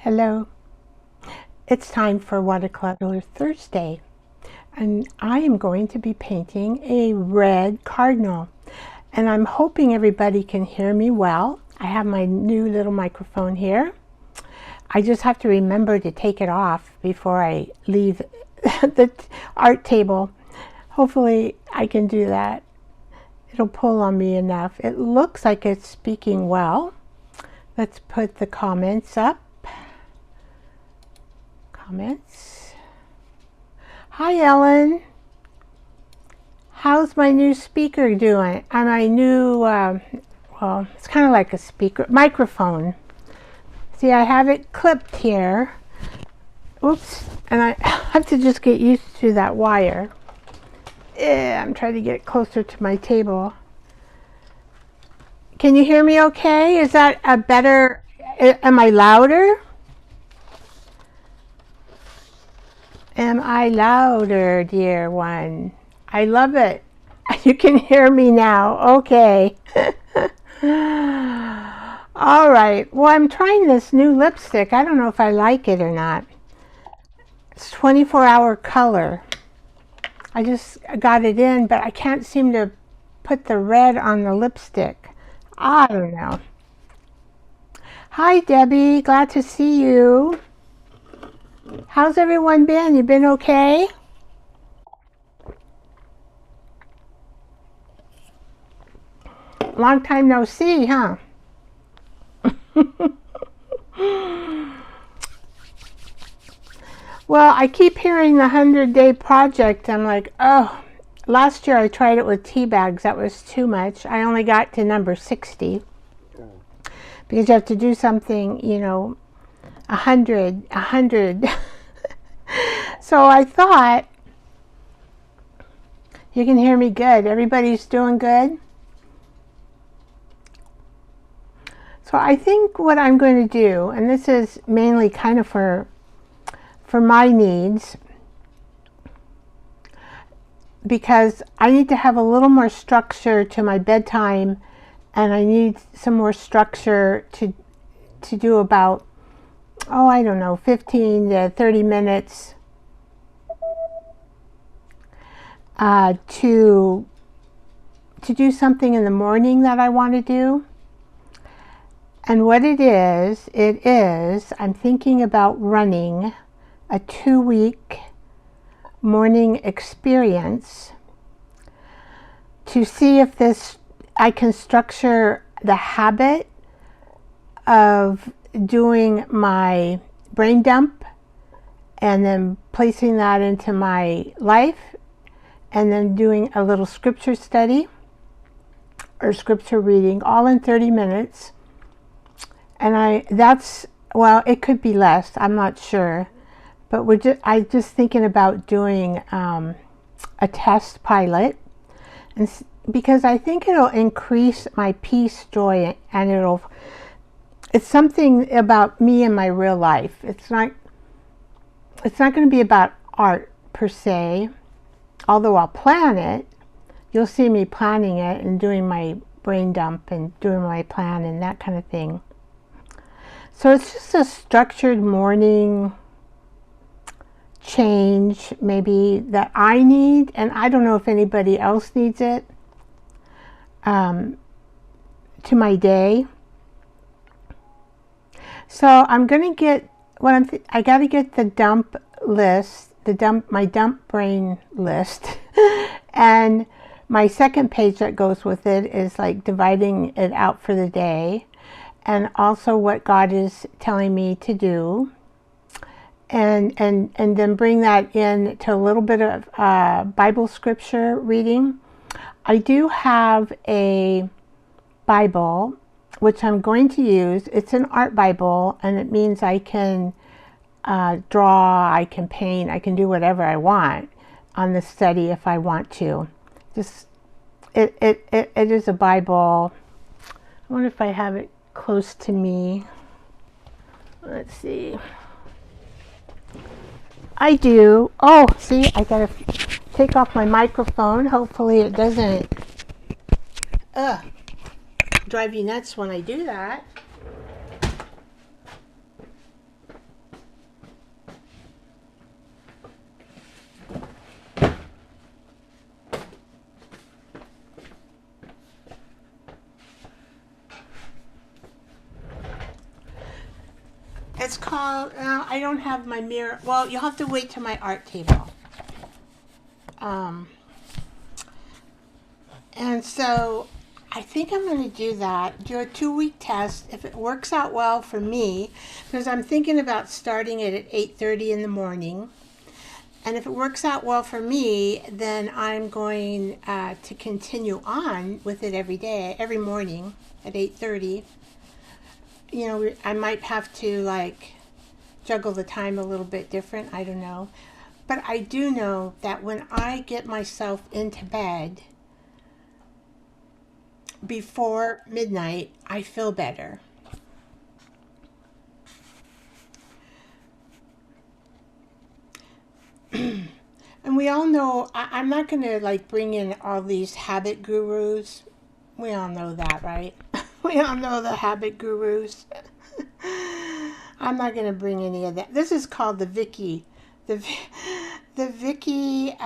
Hello, it's time for Watercolor Thursday, and I am going to be painting a red cardinal, and I'm hoping everybody can hear me well. I have my new little microphone here. I just have to remember to take it off before I leave the art table. Hopefully I can do that. It'll pull on me enough. It looks like it's speaking well. Let's put the comments up. Comments. Hi Ellen. How's my new speaker doing? And my new, well, it's kind of like a speaker, microphone. See, I have it clipped here. Oops. And I have to just get used to that wire. I'm trying to get closer to my table. Can you hear me okay? Is that a better, am I louder? Am I louder, dear one? I love it. You can hear me now. Okay. All right. Well, I'm trying this new lipstick. I don't know if I like it or not. It's 24-hour color. I just got it in, but I can't seem to put the red on the lipstick. I don't know. Hi, Debbie. Glad to see you. How's everyone been? You been okay? Long time no see, huh? Well, I keep hearing the 100-day project. I'm like, oh, last year I tried it with tea bags. That was too much. I only got to number 60 because you have to do something, you know, 100. So I thought, you can hear me good. Everybody's doing good. So I think what I'm going to do, and this is mainly kind of for my needs, because I need to have a little more structure to my bedtime, and I need some more structure to do about, oh, I don't know, 15 to 30 minutes to do something in the morning that I want to do. And what it is, I'm thinking about running a 2-week morning experience to see if I can structure the habit of doing my brain dump and then placing that into my life, and then doing a little scripture study or scripture reading, all in 30 minutes. And well, it could be less, I'm not sure, but I'm just thinking about doing a test pilot, and because I think it'll increase my peace, joy, and it's something about me and my real life. It's not going to be about art per se, although I'll plan it. You'll see me planning it and doing my brain dump and doing my plan and that kind of thing. So it's just a structured morning change maybe that I need, and I don't know if anybody else needs it, to my day. So I'm going to get I got to get the dump list, my dump brain list, and my second page that goes with it is like dividing it out for the day, and also what God is telling me to do, and then bring that in to a little bit of Bible scripture reading. I do have a Bible which I'm going to use. It's an art Bible, and it means I can draw, I can paint, I can do whatever I want on the study if I want to. It is a Bible. I wonder if I have it close to me. Let's see. I do. Oh, see, I gotta take off my microphone. Hopefully it doesn't drive you nuts when I do that. It's called, I don't have my mirror. Well, you'll have to wait till my art table. And so I think I'm going to do that, do a 2-week test. If it works out well for me, because I'm thinking about starting it at 8:30 in the morning. And if it works out well for me, then I'm going to continue on with it every day, every morning at 8:30. You know, I might have to like juggle the time a little bit different. I don't know. But I do know that when I get myself into bed before midnight, I feel better. And we all know, I'm not going to like bring in all these habit gurus. We all know that, right? We all know the habit gurus. I'm not going to bring any of that. This is called the Vicky. The Vicky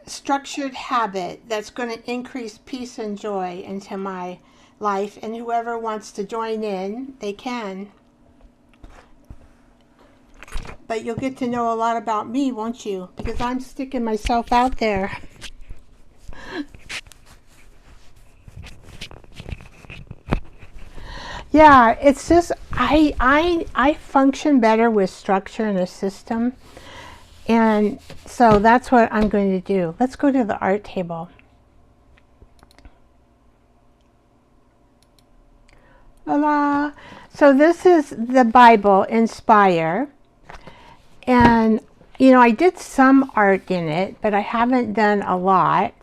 structured habit that's going to increase peace and joy into my life. And whoever wants to join in, they can. But you'll get to know a lot about me, won't you? Because I'm sticking myself out there. Yeah, it's just I function better with structure and a system. And so that's what I'm going to do. Let's go to the art table. La. So this is the Bible, Inspire. And, you know, I did some art in it, but I haven't done a lot.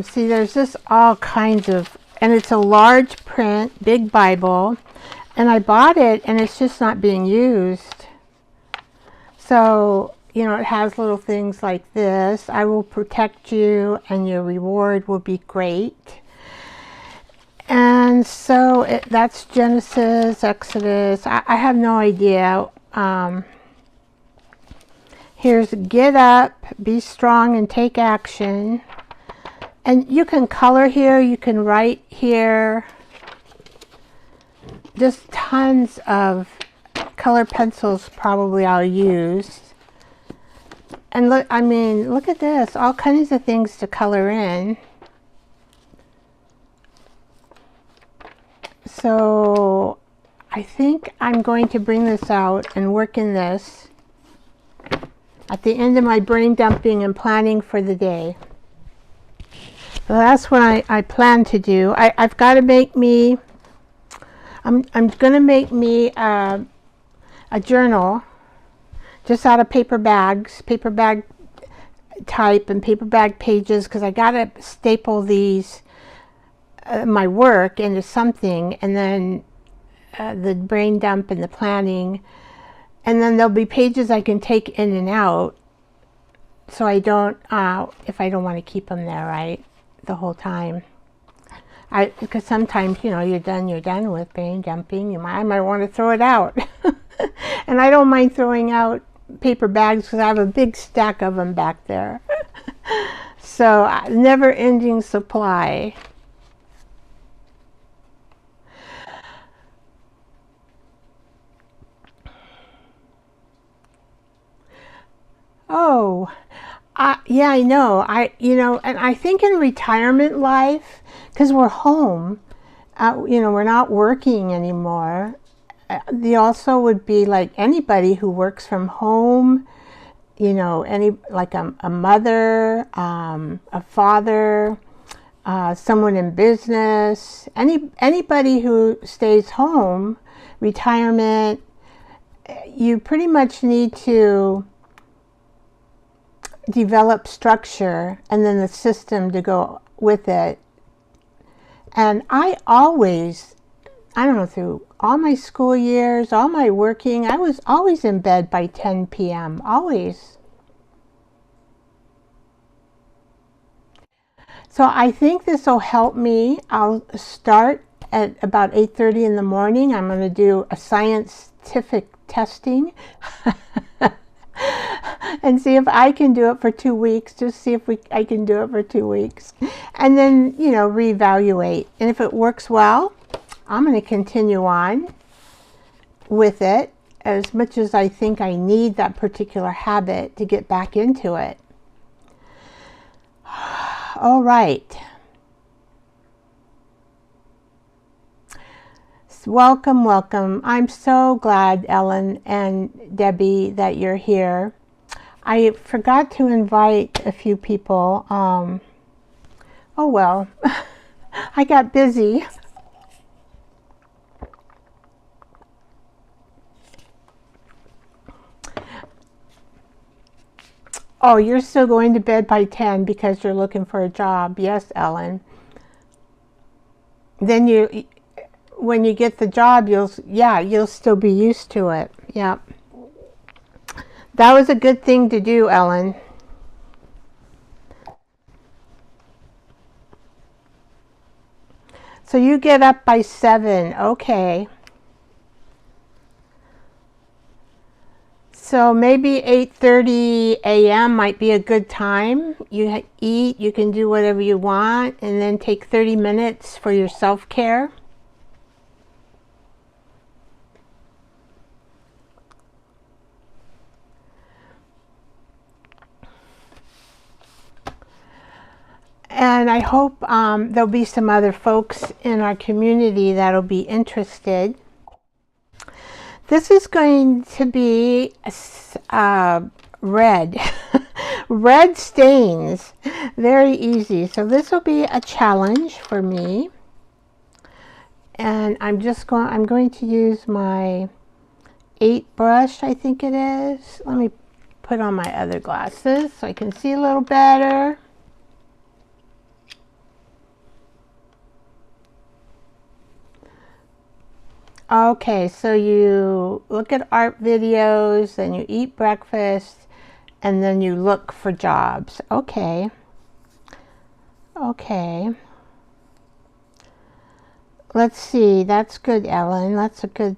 See, there's just all kinds of, and it's a large print, big Bible. And I bought it, and it's just not being used. So, you know, it has little things like this. I will protect you, and your reward will be great. And so that's Genesis, Exodus. I have no idea. Here's get up, be strong, and take action. And you can color here, you can write here. Just tons of color pencils probably I'll use. And look, I mean, look at this, all kinds of things to color in. So I think I'm going to bring this out and work in this at the end of my brain dumping and planning for the day. So that's what I plan to do. I've got to make me, I'm going to make me a journal just out of paper bags, paper bag type and paper bag pages, because I got to staple these my work into something, and then the brain dump and the planning, and then there'll be pages I can take in and out, so I don't if I don't want to keep them there right the whole time. Because sometimes, you know, you're done with brain dumping. I might want to throw it out. And I don't mind throwing out paper bags because I have a big stack of them back there. So never ending supply. Oh, yeah, I know. You know, and I think in retirement life, because we're home, you know, we're not working anymore. They also would be like anybody who works from home, you know, like a mother, a father, someone in business, anybody who stays home, retirement, you pretty much need to develop structure and then the system to go with it. And I don't know, through all my school years, all my working, I was always in bed by 10 p.m. Always. So I think this will help me. I'll start at about 8:30 in the morning. I'm going to do a scientific testing and see if I can do it for 2 weeks. Just see if I can do it for 2 weeks. And then, you know, reevaluate. And if it works well, I'm going to continue on with it as much as I think I need that particular habit to get back into it. All right. Welcome, welcome. I'm so glad, Ellen and Debbie, that you're here. I forgot to invite a few people. Oh well, I got busy. Oh, you're still going to bed by 10 because you're looking for a job. Yes, Ellen. Then when you get the job, you'll still be used to it. Yeah. That was a good thing to do, Ellen. So you get up by 7. Okay. So maybe 8:30 a.m. might be a good time. You eat, you can do whatever you want, and then take 30 minutes for your self-care. And I hope there'll be some other folks in our community that'll be interested. This is going to be red. Red stains. Very easy. So this will be a challenge for me. And I'm going to use my 8 brush, I think it is. Let me put on my other glasses so I can see a little better. Okay, so you look at art videos, then you eat breakfast, and then you look for jobs. Okay. Okay. Let's see. That's good, Ellen. That's a good...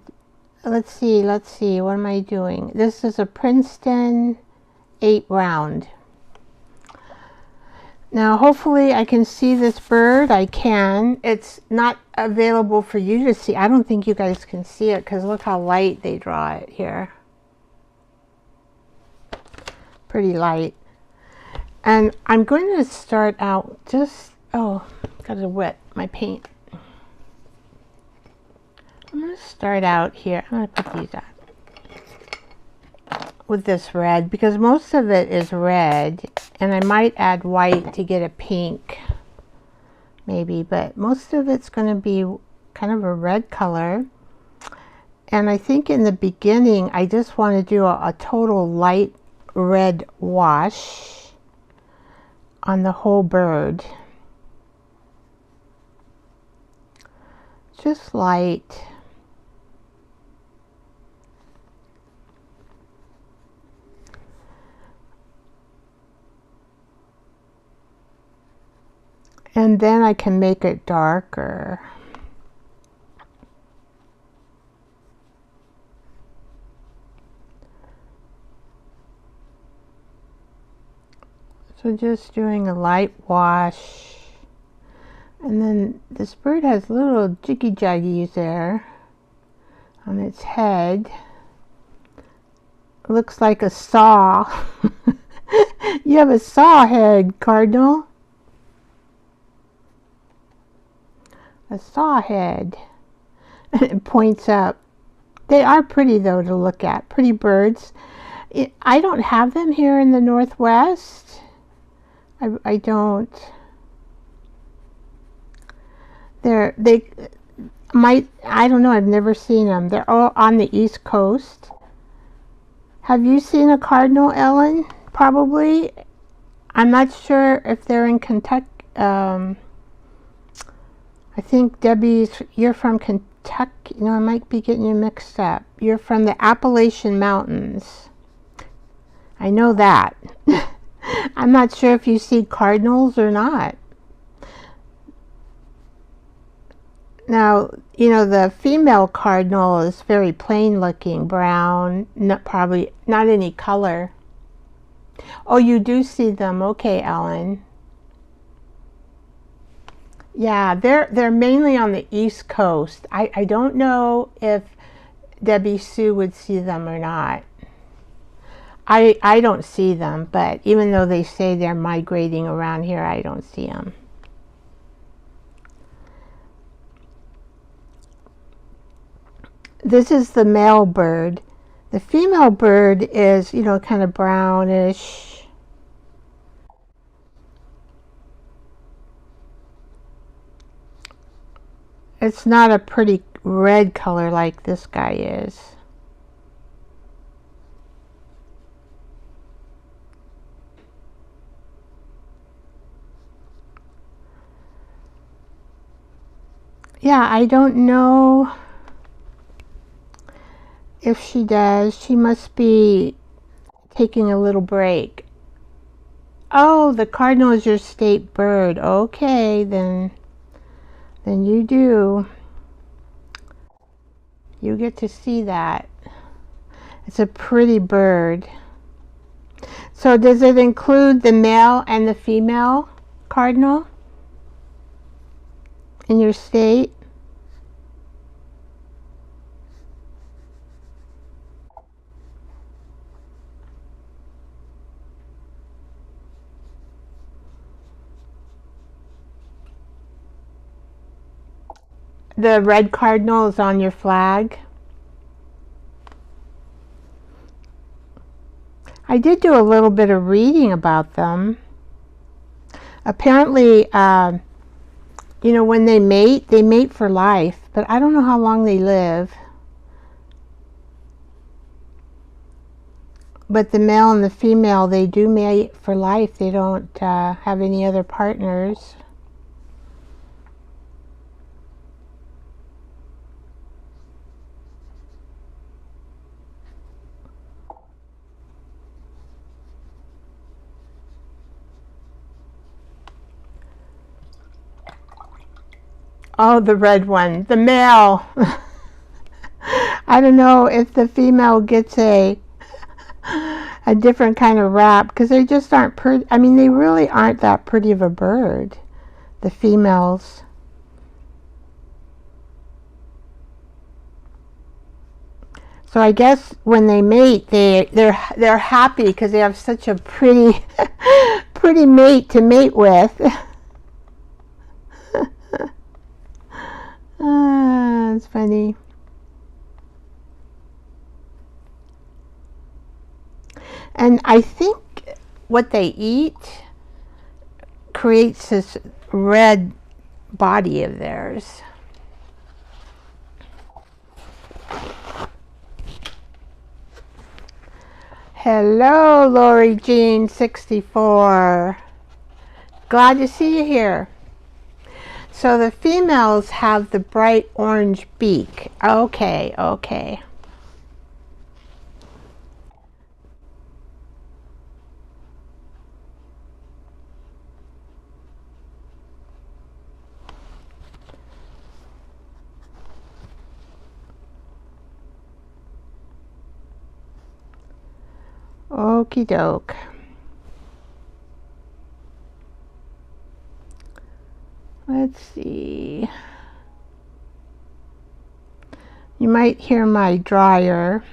Let's see. What am I doing? This is a Princeton 8 round. Now, hopefully I can see this bird. I can. It's not available for you to see. I don't think you guys can see it because look how light they draw it here. Pretty light. And I'm going to start out just... Oh, gotta wet my paint. I'm going to start out here. I'm going to put these on with this red because most of it is red, and I might add white to get a pink maybe, but most of it's going to be kind of a red color. And I think in the beginning I just want to do a total light red wash on the whole bird, just light. And then I can make it darker. So just doing a light wash. And then this bird has little jiggy jaggies there on its head. Looks like a saw. You have a saw head, Cardinal. A saw head. It points up. They are pretty though to look at. Pretty birds. I don't have them here in the Northwest. I don't. They might, I don't know, I've never seen them. They're all on the East Coast. Have you seen a cardinal, Ellen? Probably. I'm not sure if they're in Kentucky. I think Debbie's, you're from Kentucky. No, I might be getting you mixed up. You're from the Appalachian Mountains. I know that. I'm not sure if you see cardinals or not. Now, you know, the female cardinal is very plain looking, brown, probably not any color. Oh, you do see them. Okay, Ellen. Yeah, they're mainly on the East Coast. I don't know if Debbie Sue would see them or not. I don't see them, but even though they say they're migrating around here, I don't see them. This is the male bird. The female bird is, you know, kind of brownish. It's not a pretty red color like this guy is. Yeah, I don't know if she does. She must be taking a little break. Oh, the cardinal is your state bird. Okay, then you do. You get to see that. It's a pretty bird. So does it include the male and the female cardinal in your state? The red cardinal is on your flag. I did do a little bit of reading about them. Apparently, you know, when they mate for life, but I don't know how long they live. But the male and the female, they do mate for life. They don't have any other partners. Oh, the red one, the male. I don't know if the female gets a different kind of wrap, because they just aren't pretty. I mean, they really aren't that pretty of a bird, the females. So I guess when they mate, they're happy because they have such a pretty pretty mate to mate with. It's funny. And I think what they eat creates this red body of theirs. Hello, Lori Jean 64. Glad to see you here. So the females have the bright orange beak. Okay, okay. Okie doke. Let's see. You might hear my dryer.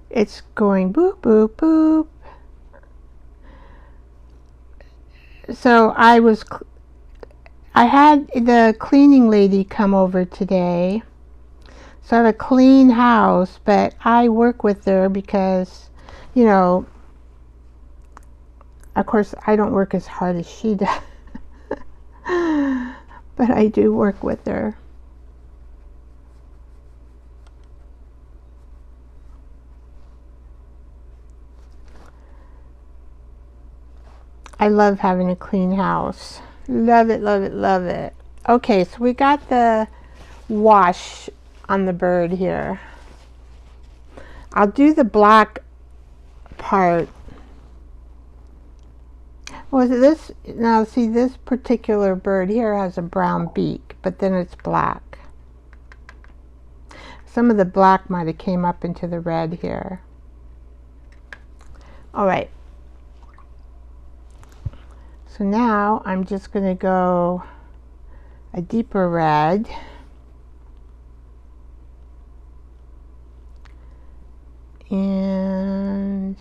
It's going boop, boop, boop. So I had the cleaning lady come over today. So I have a clean house, but I work with her because, you know, of course I don't work as hard as she does. But I do work with her. I love having a clean house. Love it, love it, love it. Okay, so we got the wash on the bird here. I'll do the black part. Was this? Now see, this particular bird here has a brown beak, but then it's black. Some of the black might have came up into the red here. All right. So now I'm just going to go a deeper red. And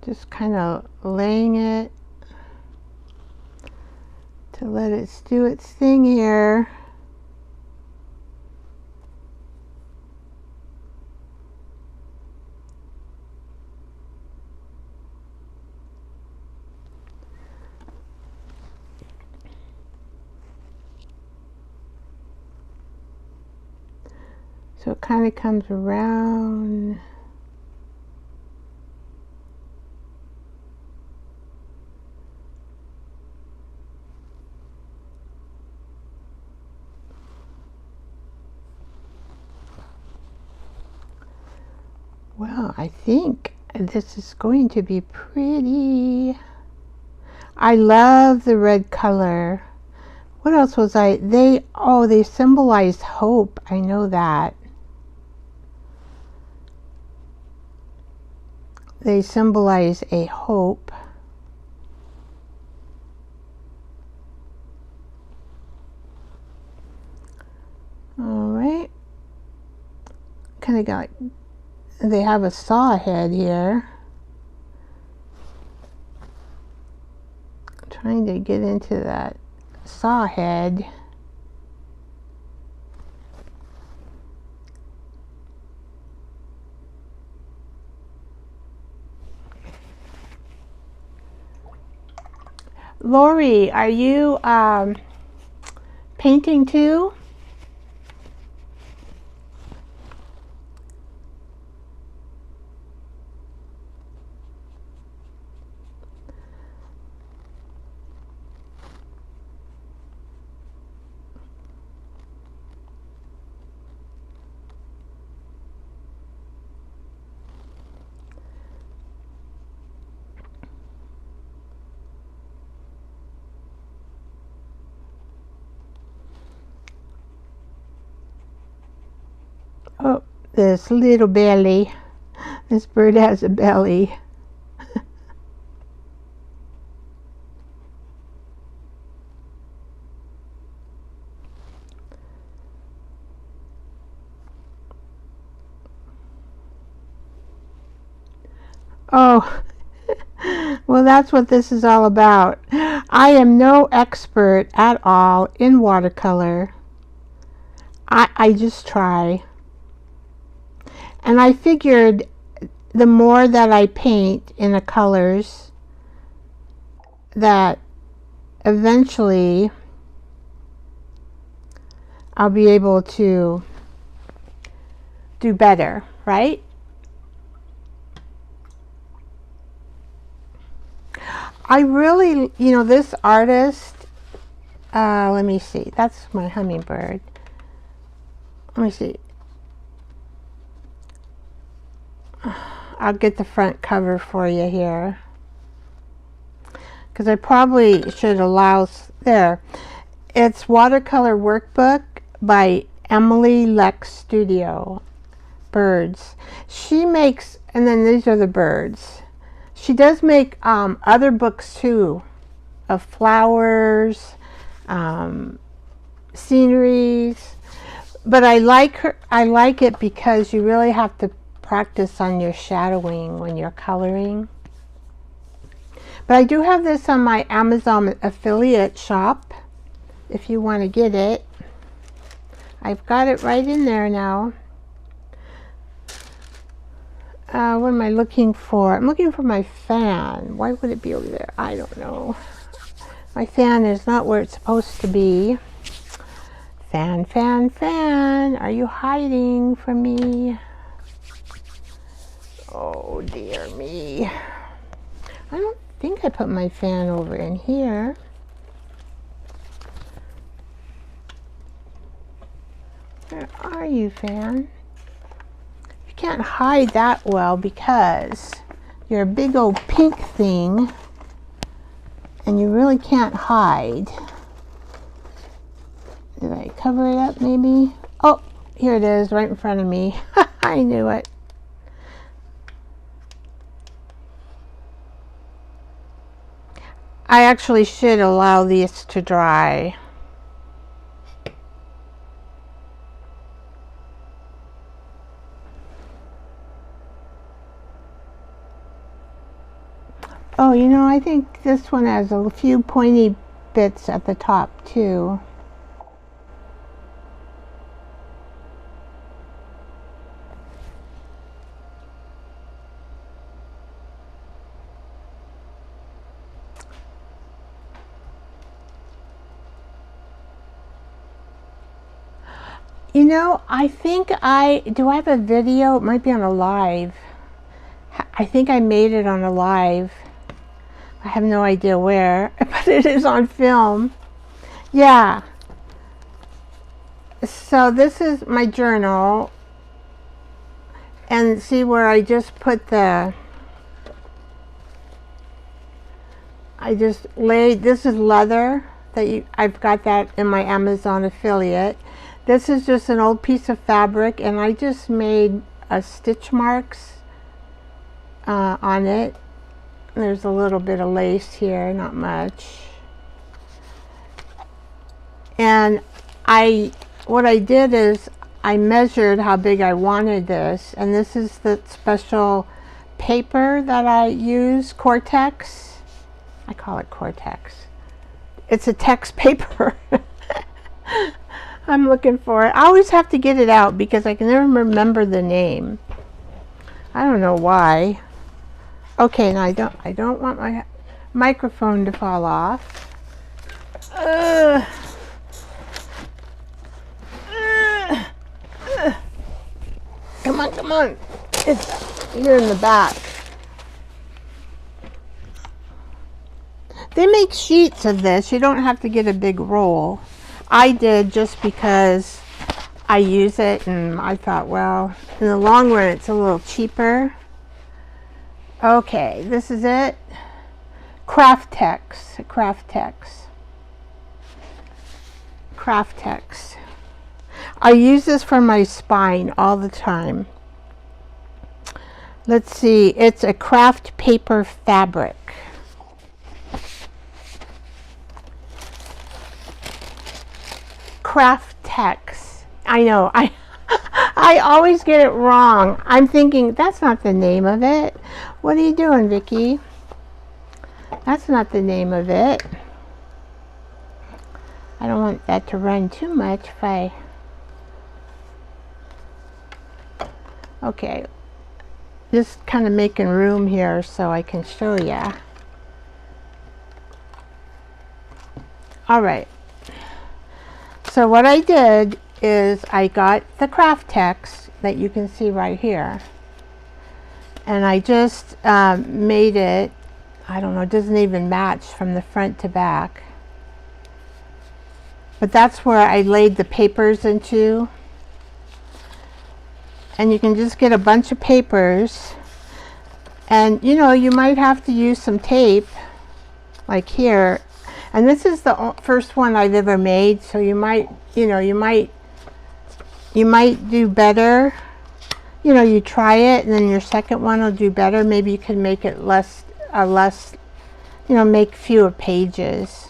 just kind of laying it to let it do its thing here. So it kind of comes around. Well, I think this is going to be pretty. I love the red color. What else was they symbolize hope. I know that. They symbolize a hope. All right. Kind of got, they have a saw head here. Trying to get into that saw head. Lori, are you painting too? Oh, this little belly. This bird has a belly. Oh, well, that's what this is all about. I am no expert at all in watercolor. I just try. And I figured the more that I paint in the colors, that eventually I'll be able to do better, right? I really, this artist, let me see, that's my hummingbird. Let me see. I'll get the front cover for you here, because I probably should allow, there. It's Watercolor Workbook by Emily Lex Studio. Birds. She makes, and then these are the birds. She does make other books too, of flowers, sceneries. But I like it because you really have to practice on your shadowing when you're coloring. But I do have this on my Amazon affiliate shop if you want to get it. I've got it right in there now. What am I looking for? I'm looking for my fan. Why would it be over there? I don't know. My fan is not where it's supposed to be. Fan, fan, fan. Are you hiding from me? Oh dear me. I don't think I put my fan over in here. Where are you, fan? You can't hide that well because you're a big old pink thing and you really can't hide. Did I cover it up maybe? Oh, here it is right in front of me. I knew it. I actually should allow these to dry. Oh, you know, I think this one has a few pointy bits at the top too. You know, I think do I have a video? It might be on a live. I think I made it on a live. I have no idea where, but it is on film. Yeah. So this is my journal. And see where I just put I just laid, this is leather. I've got that in my Amazon affiliate. This is just an old piece of fabric, and I just made stitch marks on it. There's a little bit of lace here, not much. And what I did is I measured how big I wanted this, and this is the special paper that I use, Cortex. I call it Cortex. It's a text paper. I'm looking for it. I always have to get it out because I can never remember the name. I don't know why. Okay, now I don't want my microphone to fall off. Come on, come on. It's here in the back. They make sheets of this. You don't have to get a big roll. I did just because I use it, and I thought, well, in the long run it's a little cheaper. Okay, this is it. Craftex. I use this for my spine all the time. Let's see, it's a craft paper fabric. Craftex. I know, I always get it wrong. I'm thinking, that's not the name of it. What are you doing, Vicky? That's not the name of it. I don't want that to run too much if okay, just kind of making room here so I can show ya. All right. So what I did is I got the Craftex that you can see right here, and I just made it, I don't know, it doesn't even match from the front to back, but that's where I laid the papers into. And you can just get a bunch of papers, and you know, you might have to use some tape like here. And this is the first one I've ever made, so you might, you know, you might do better. You know, you try it, and then your second one will do better. Maybe you can make it less, you know, make fewer pages.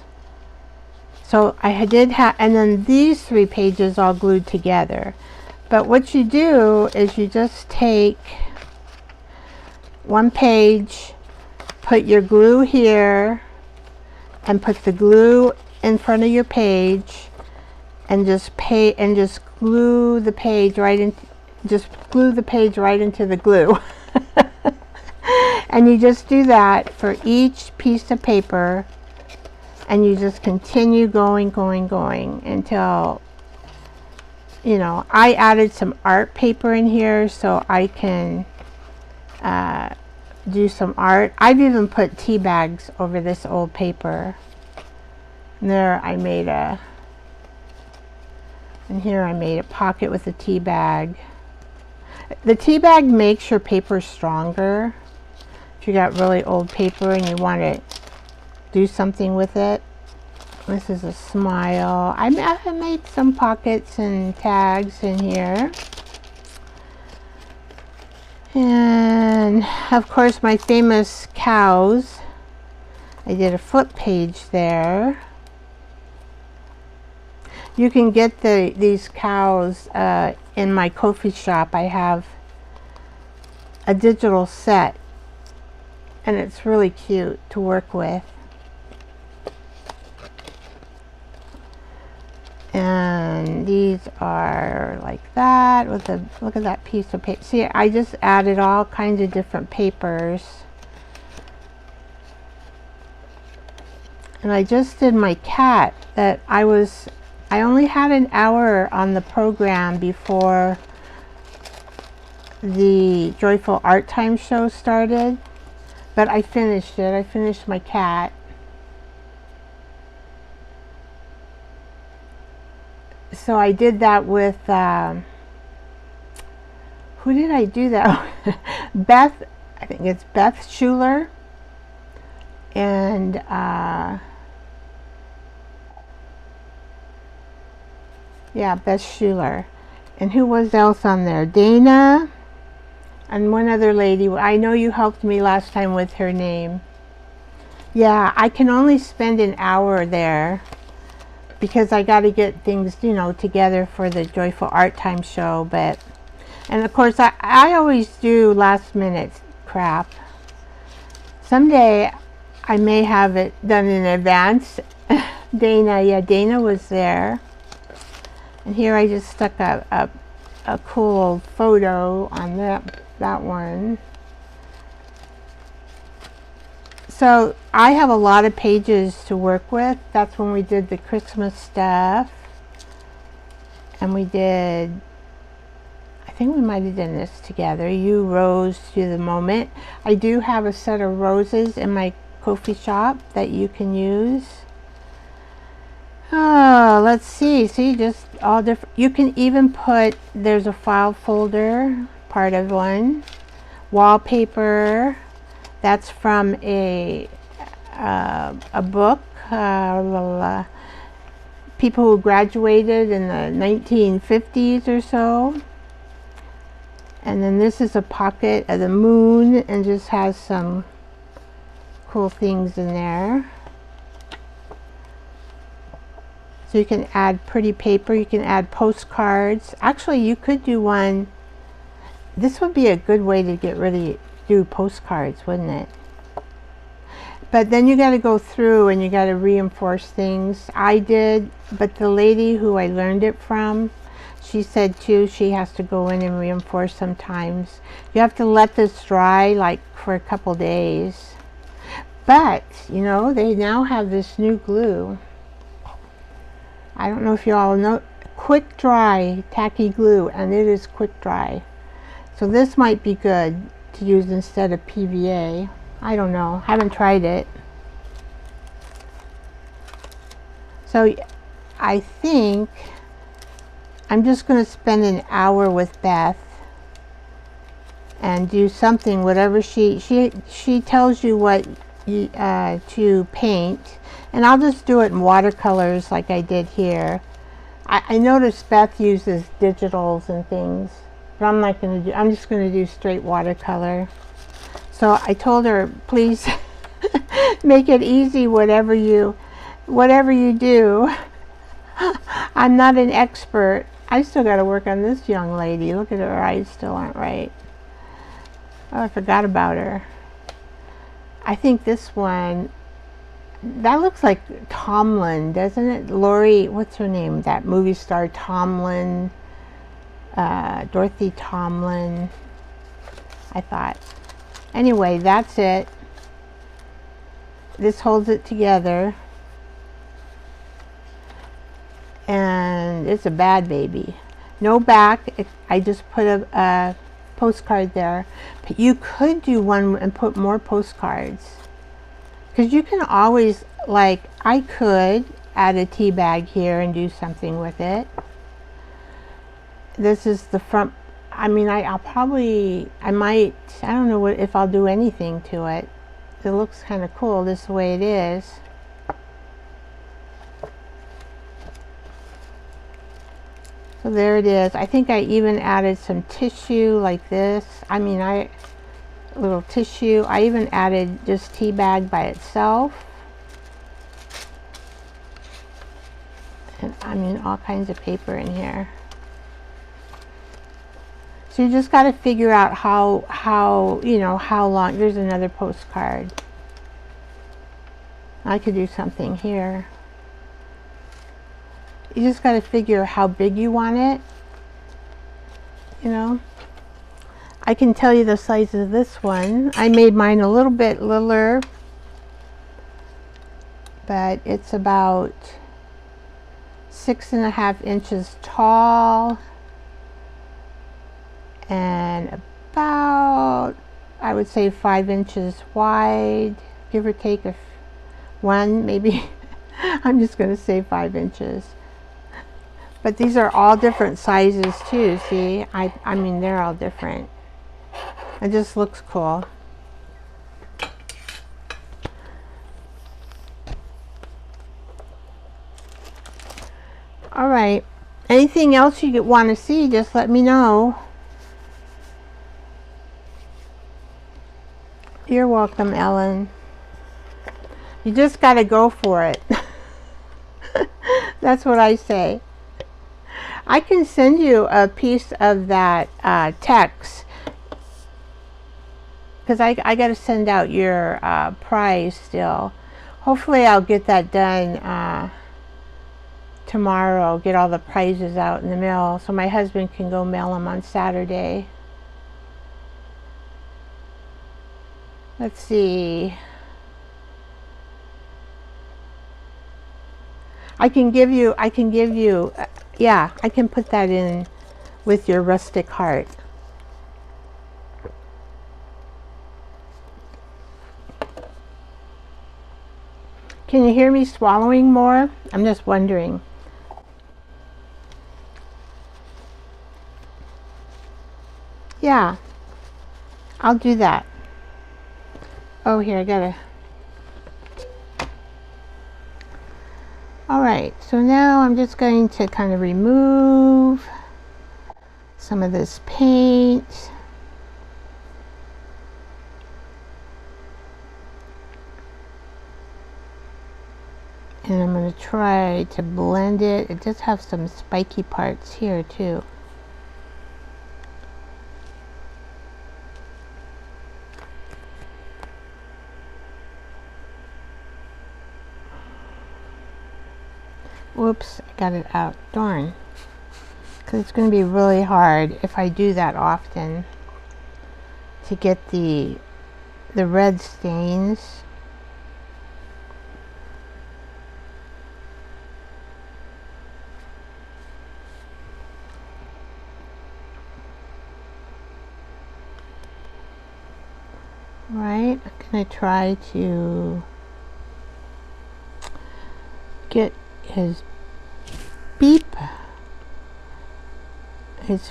So I did have, and then these 3 pages all glued together. But what you do is you just take one page, put your glue here, and put the glue in front of your page, and just glue the page right in, just glue the page right into the glue. And you just do that for each piece of paper, and you just continue going until, you know, I added some art paper in here so I can do some art. I've even put tea bags over this old paper. And there I made and here I made a pocket with a tea bag. The tea bag makes your paper stronger. If you got really old paper and you want to do something with it. This is a smile. I made some pockets and tags in here. And of course my famous cows I did a foot page there. You can get these cows in my coffee shop. I have a digital set, and it's really cute to work with. And these are like that with a, look at that piece of paper. See, I just added all kinds of different papers. And I just did my cat that I only had an hour on the program before the Joyful Art Time show started, but I finished it. I finished my cat. So I did that with, who did I do that with? Beth, I think it's Beth Schuler, and yeah, Beth Schuler. And who was else on there? Dana, and one other lady. I know you helped me last time with her name. Yeah, I can only spend an hour there because I got to get things, you know, together for the Joyful Art Time show. But, and of course, I always do last minute crap. Someday I may have it done in advance. Dana, yeah, Dana was there. And here I just stuck a cool photo on that one. So I have a lot of pages to work with. That's when we did the Christmas stuff. And we did, I think we might have done this together. You rose to the moment. I do have a set of roses in my coffee shop that you can use. Oh, let's see. See, just all different. You can even put, there's a file folder, part of one. Wallpaper. That's from a book. People who graduated in the 1950s or so. And then this is a pocket of the moon and just has some cool things in there. So you can add pretty paper, you can add postcards. Actually, you could do one. This would be a good way to get ready, do postcards, wouldn't it? But then you got to go through and you got to reinforce things. I did, but the lady who I learned it from, she said too, she has to go in and reinforce sometimes. You have to let this dry like for a couple days. But, you know, they now have this new glue. I don't know if you all know, quick dry tacky glue, and it is quick dry. So this might be good to use instead of PVA. I don't know, haven't tried it. So I think I'm just going to spend an hour with Beth and do something, whatever she tells you what to paint. And I'll just do it in watercolors like I did here. I noticed Beth uses digitals and things, but I'm not going to do, I'm just going to do straight watercolor. So I told her, please make it easy, whatever you do. I'm not an expert. I still got to work on this young lady. Look at her eyes still aren't right. Oh, I forgot about her. I think this one, that looks like Tomlin, doesn't it? Lori, what's her name? That movie star Tomlin, Dorothy Tomlin, I thought. Anyway, that's it. This holds it together. And it's a bad baby. No back. I just put a postcard there. But you could do one and put more postcards. Because you can always, like, I could add a tea bag here and do something with it. This is the front. I mean, I might, I don't know if I'll do anything to it. It looks kind of cool this way it is. So there it is. I think I even added some tissue like this. I mean, little tissue. I even added just tea bag by itself. And I mean, all kinds of paper in here. So you just got to figure out how, you know, how long. There's another postcard. I could do something here. You just got to figure how big you want it, you know. I can tell you the size of this one. I made mine a little bit littler, but it's about 6.5 inches tall and about, I would say, 5 inches wide, give or take one, maybe. I'm just going to say 5 inches. But these are all different sizes too, see? I mean, they're all different. It just looks cool. All right. Anything else you want to see, just let me know. You're welcome, Ellen. You just got to go for it. That's what I say. I can send you a piece of that text, because I got to send out your prize still. Hopefully I'll get that done tomorrow, get all the prizes out in the mail so my husband can go mail them on Saturday. Let's see. I can give you, yeah, I can put that in with your rustic heart. Can you hear me swallowing more? I'm just wondering. Yeah, I'll do that. Oh, here, I gotta. All right, so now I'm just going to kind of remove some of this paint. And I'm going to try to blend it. It does have some spiky parts here too. Whoops, I got it out. Darn. Because it's going to be really hard if I do that often to get the red stains. Right, I'm going to try to get his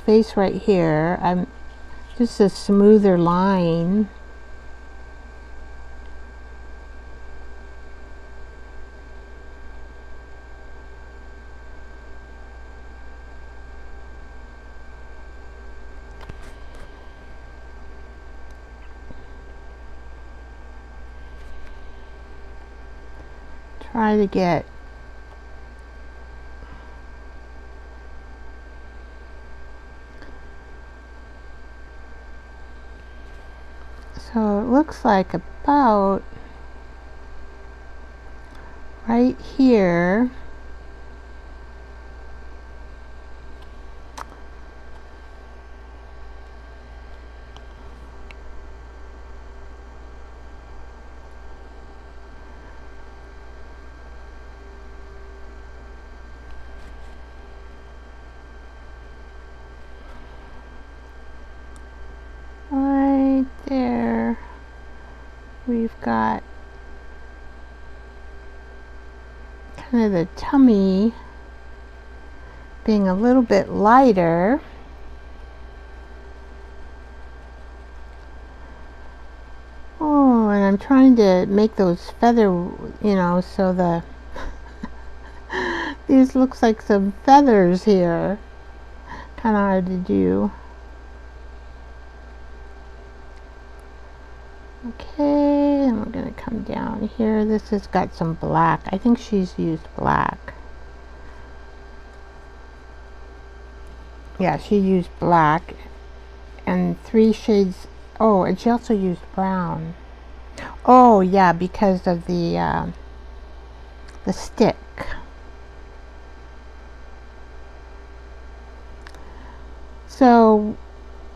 face right here. I'm just a smoother line. Try to get so it looks like about right here. Right there. We've got kind of the tummy being a little bit lighter. Oh, and I'm trying to make those feather, you know, so the these looks like some feathers here. Kind of hard to do. Okay, and we're going to come down here. This has got some black. I think she's used black. Yeah, she used black and 3 shades. Oh, and she also used brown. Oh yeah, because of the stick. So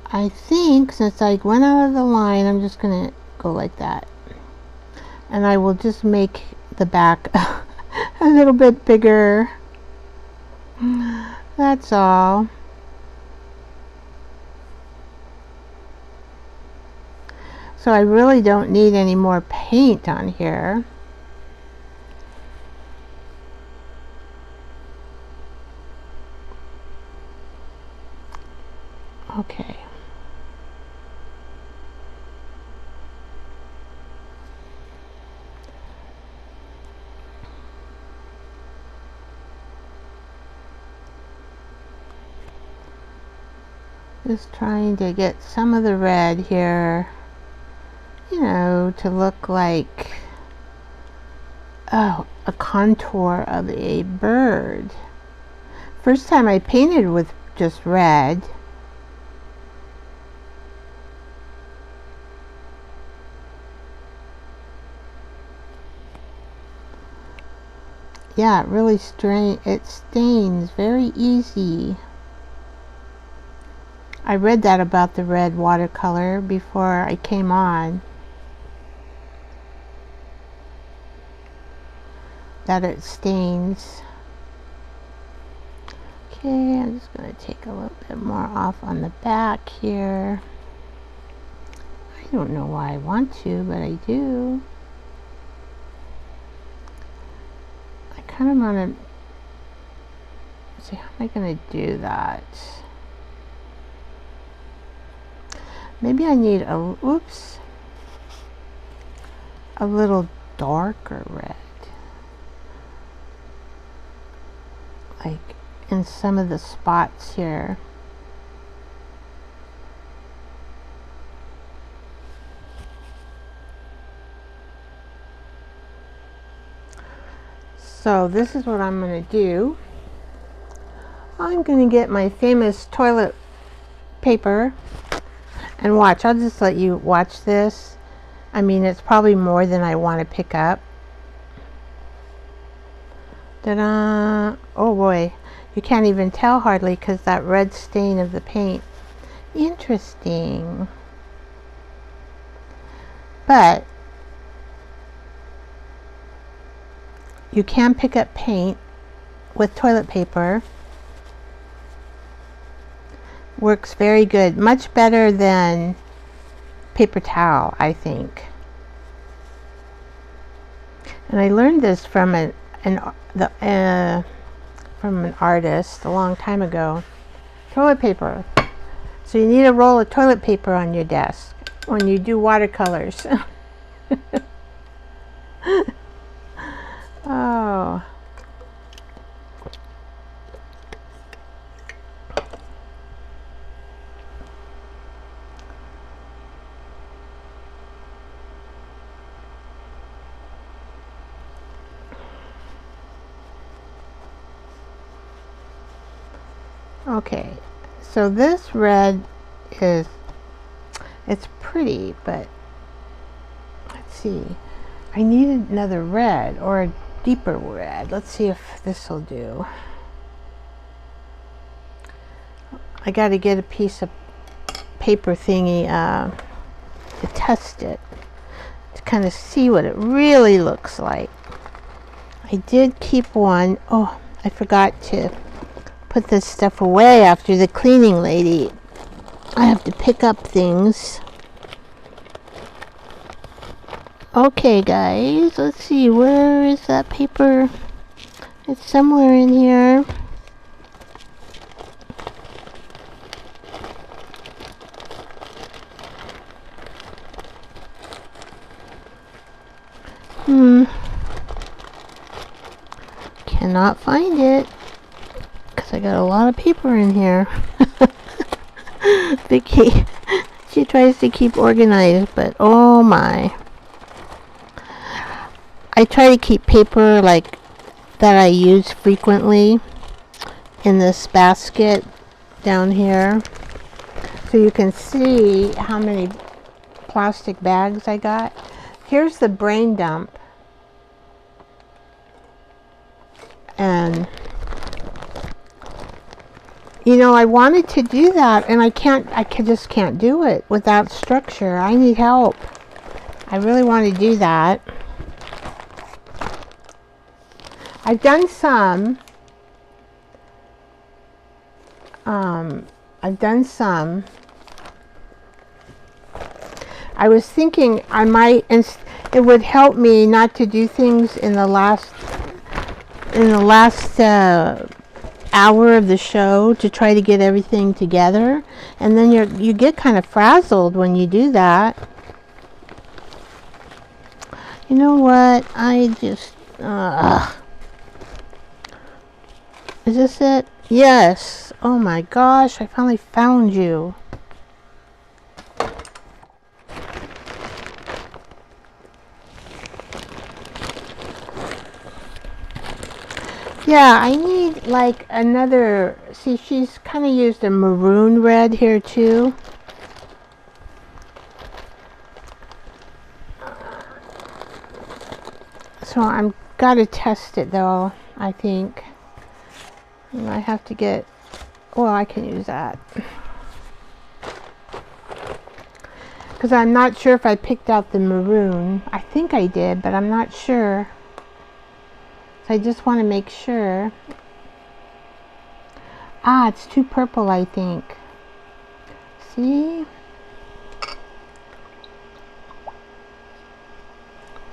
I think since I went out of the line, I'm just gonna go like that, and I will just make the back a little bit bigger. That's all. So I really don't need any more paint on here. Okay. Just trying to get some of the red here, you know, to look like, oh, a contour of a bird. First time I painted with just red. Yeah, it really stains very easy. I read that about the red watercolor before I came on, that it stains. Okay, I'm just going to take a little bit more off on the back here. I don't know why I want to, but I do. I kind of want to see, how am I going to do that? Maybe I need a little darker red, like in some of the spots here. So this is what I'm going to do. I'm going to get my famous toilet paper and watch. I'll just let you watch this. I mean, it's probably more than I want to pick up. Ta-da! Oh boy, you can't even tell hardly because that red stain of the paint. Interesting. But you can pick up paint with toilet paper. Works very good, much better than paper towel, I think. And I learned this from an artist a long time ago. Toilet paper. So you need a roll of toilet paper on your desk when you do watercolors. Oh. Okay, so this red it's pretty, but let's see. I need another red or a deeper red. Let's see if this will do. I got to get a piece of paper thingy to test it, to kind of see what it really looks like. I did keep one. Oh, I forgot to put this stuff away after the cleaning lady. I have to pick up things. Okay guys, let's see, where is that paper? It's somewhere in here. Cannot find it because I got a lot of paper in here. Vicky, she tries to keep organized, but oh my. I try to keep paper like that I use frequently in this basket down here so you can see how many plastic bags I got. Here's the brain dump. And you know, I wanted to do that and I just can't do it without structure. I need help. I really want to do that. I've done some. I was thinking I might, it would help me not to do things in the last hour of the show to try to get everything together, and then you get kind of frazzled when you do that. You know what? I just is this it? Yes. Oh my gosh, I finally found you. Yeah, I need like another, see, she's kind of used a maroon red here too. So I'm gotta test it though, I think. And I have to get, well, I can use that. Because I'm not sure if I picked out the maroon. I think I did, but I'm not sure. So I just want to make sure. Ah, it's too purple, I think. See?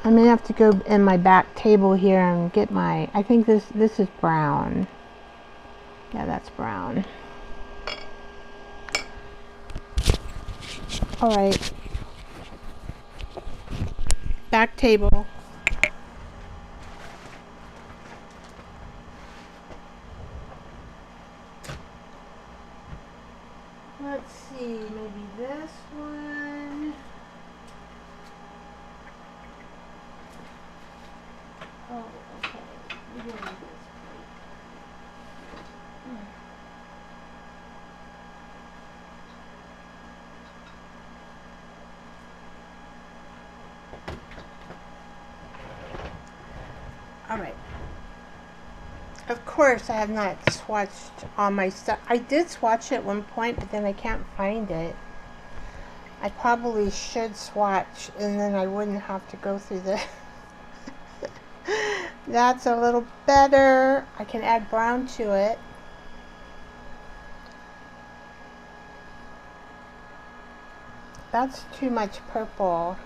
I may have to go in my back table here and get my, I think this is brown. Yeah, that's brown. All right. Back table. Let's see, maybe this one. Oh, okay. We're gonna do this. All right. Of course, I have not swatched all my stuff. I did swatch it at one point, but then I can't find it. I probably should swatch, and then I wouldn't have to go through the... That's a little better. I can add brown to it. That's too much purple.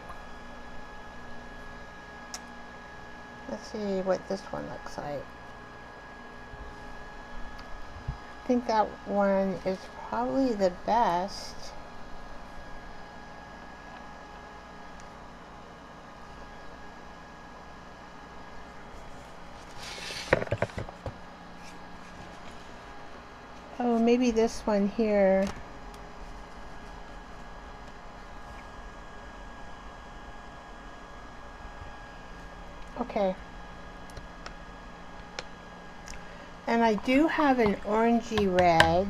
Let's see what this one looks like. I think that one is probably the best. Oh, maybe this one here. Okay. And I do have an orangey red,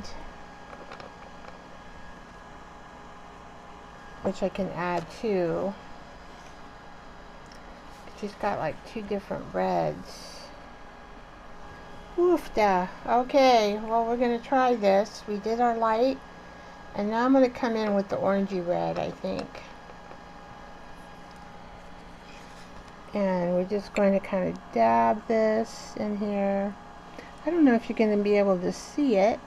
which I can add too. She's got like two different reds. Oofda. Okay, well, we're going to try this. We did our light, and now I'm going to come in with the orangey red, I think. And we're just going to kind of dab this in here. I don't know if you're going to be able to see it.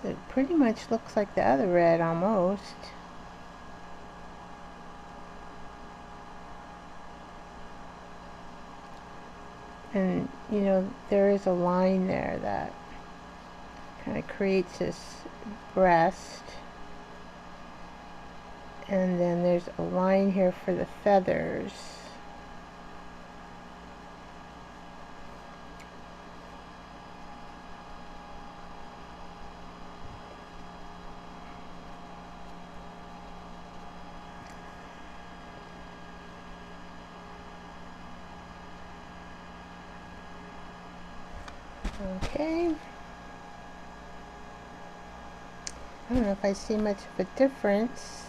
It pretty much looks like the other red almost. And you know, there is a line there that kind of creates this breast. And then there's a line here for the feathers. Okay. I don't know if I see much of a difference.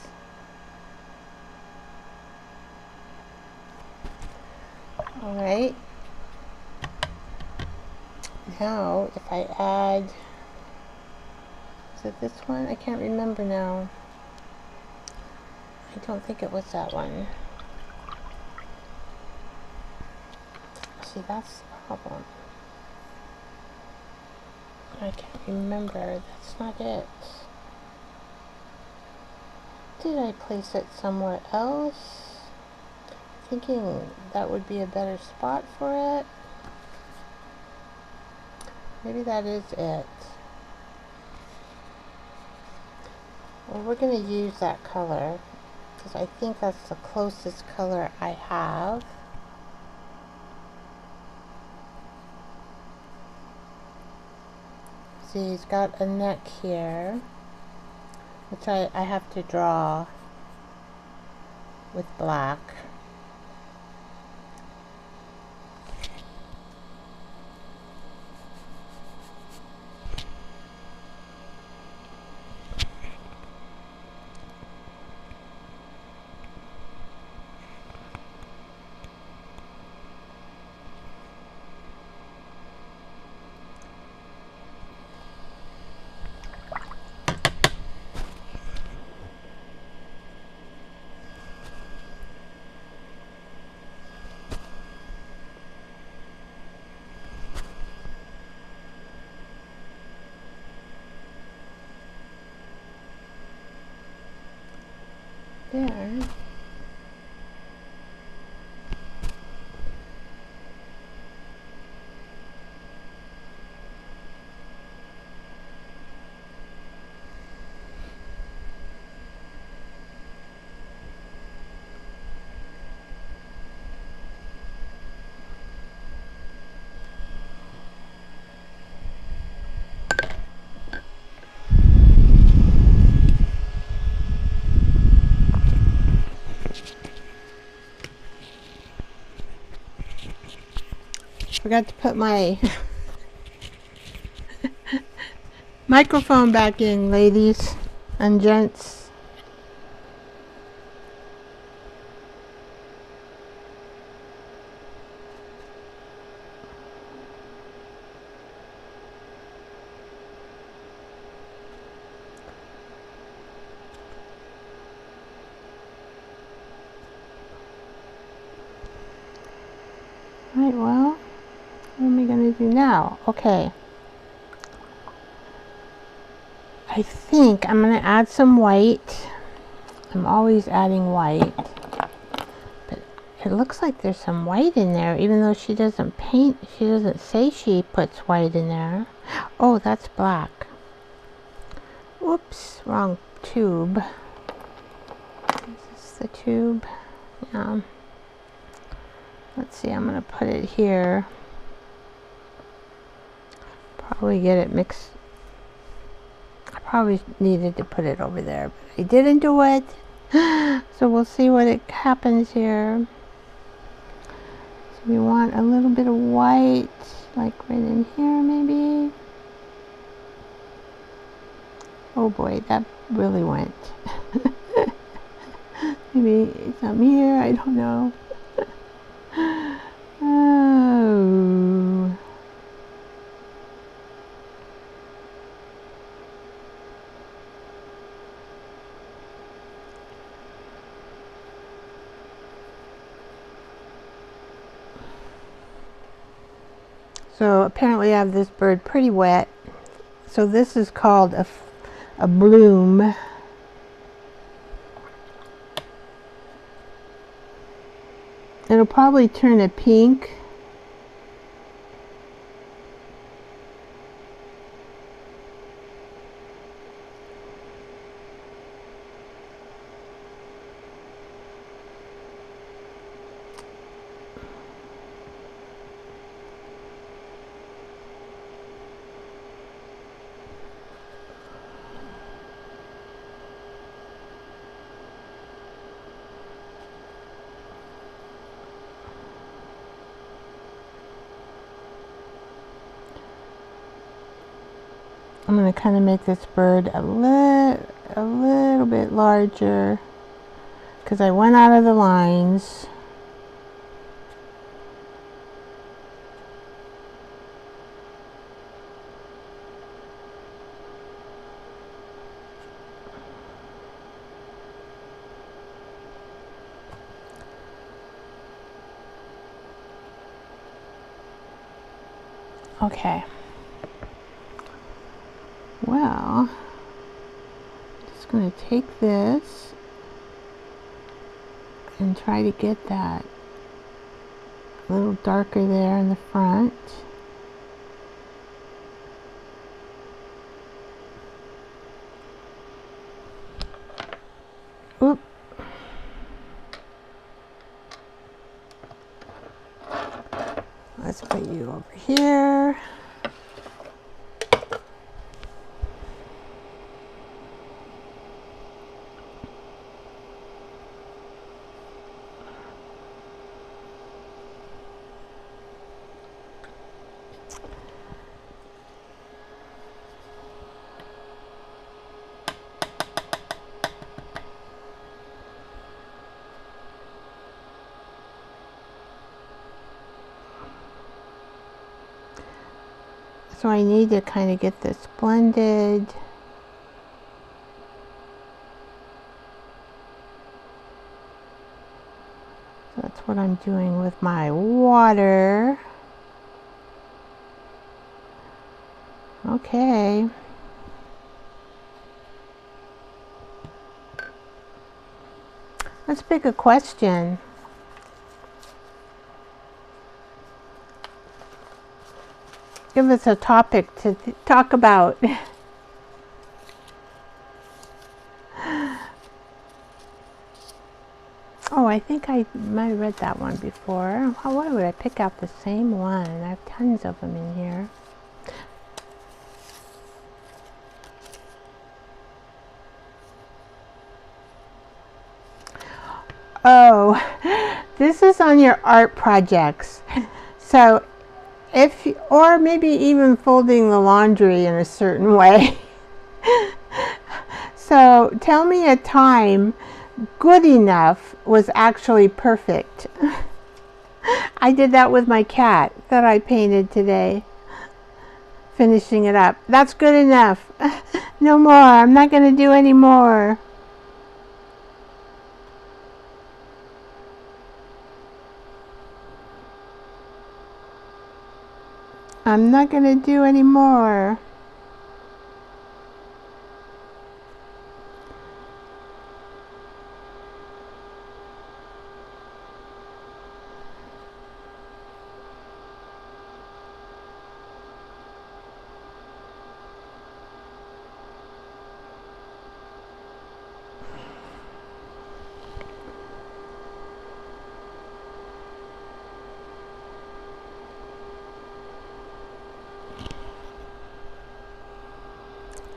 Alright. Now, if I add, is it this one? I can't remember now. I don't think it was that one. See, that's the problem. I can't remember. That's not it. Did I place it somewhere else? Thinking that would be a better spot for it. Maybe that is it. Well, we're going to use that color because I think that's the closest color I have. See, he's got a neck here, which I have to draw with black. There. Forgot to put my microphone back in, ladies and gents. Right, well, what am I going to do now? Okay. I think I'm going to add some white. I'm always adding white. But it looks like there's some white in there, even though she doesn't paint. She doesn't say she puts white in there. Oh, that's black. Whoops, wrong tube. Is this the tube? Yeah. Let's see, I'm going to put it here. Probably get it mixed. I probably needed to put it over there, but I didn't do it. So we'll see what it happens here. So we want a little bit of white, like right in here maybe. Oh boy, that really went. Maybe some here, I don't know. Oh. So apparently I have this bird pretty wet. So this is called a bloom. It'll probably turn a pink. I'm going to kind of make this bird a little bit larger because I went out of the lines. Okay. Well, just going to take this and try to get that a little darker there in the front. Oop. Let's put you over here. So I need to kind of get this blended. So that's what I'm doing with my water. Okay. Let's pick a question. Give us a topic to talk about. Oh, I think I might have read that one before. Why would I pick out the same one? I have tons of them in here. Oh, this is on your art projects. So if, or maybe even folding the laundry in a certain way. So tell me a time good enough was actually perfect. I did that with my cat that I painted today. Finishing it up. That's good enough. No more. I'm not going to do any more. I'm not going to do any more.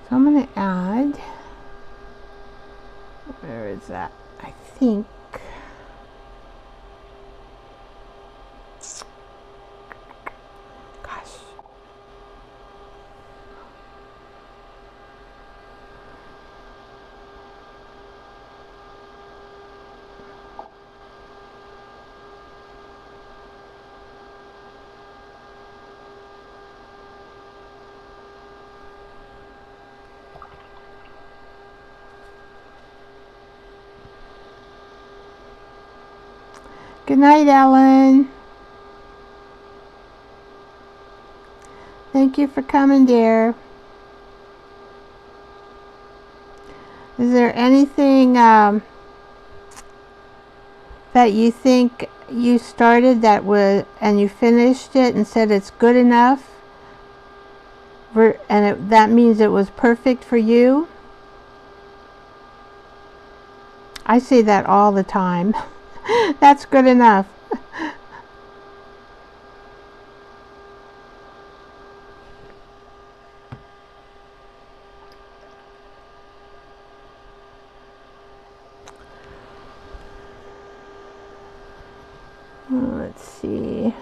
So I'm going to add, where is that? I think, gosh. Good night, Ellen. Thank you for coming, dear. Is there anything that you think you started that was, and you finished it and said it's good enough, and that means it was perfect for you? I say that all the time. That's good enough. Let's see.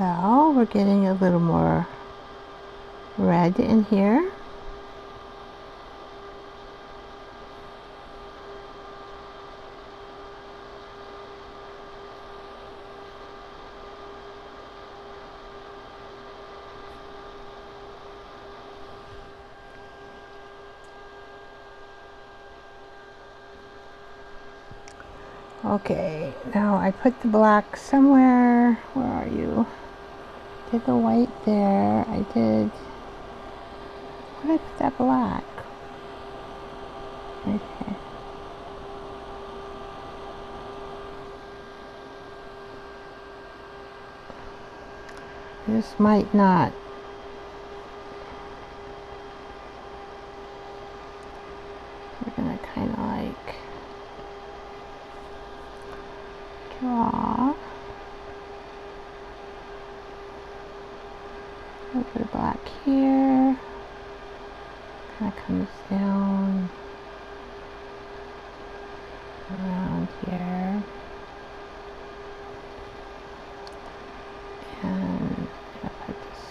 Well, we're getting a little more red in here. Okay, now I put the black somewhere. Where are you? Did the white there. I did. Where did I put that black? Right here. This might not. We're gonna kind of like draw a little bit of black here. Kind of comes down around here, and I'll put this.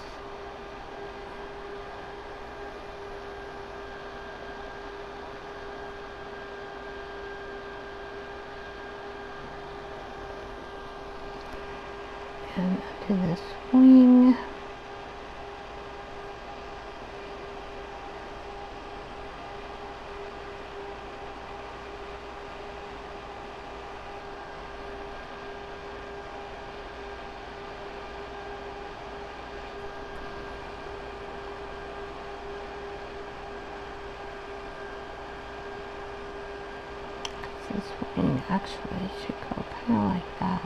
And do this wing. This wing actually should go kind of like that.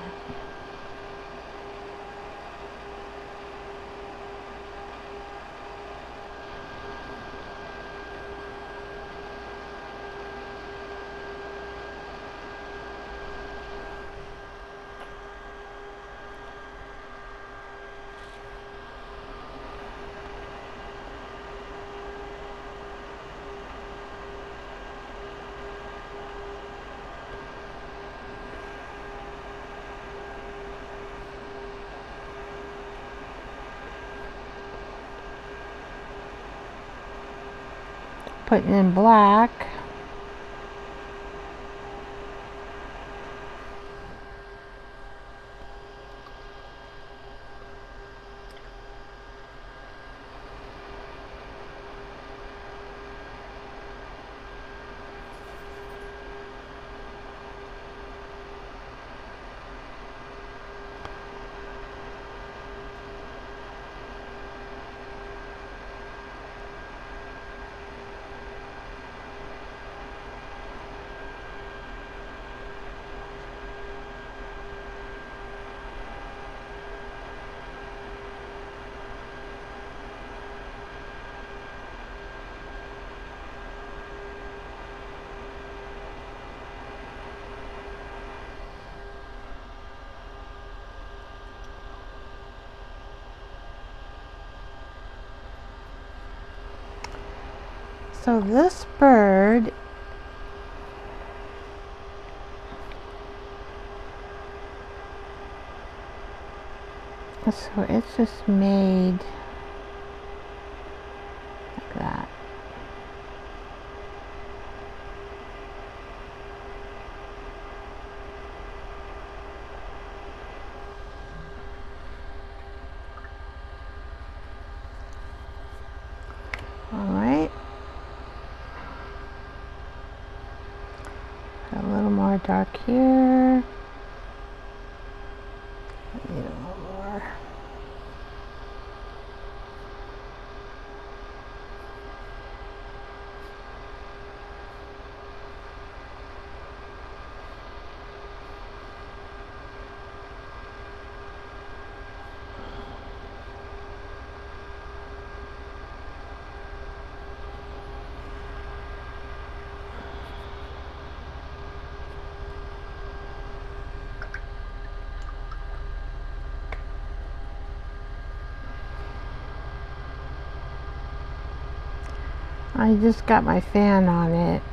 Putting in black. So this bird so it's just made like that. All right. A little more dark here. I need a little more. I just got my fan on it.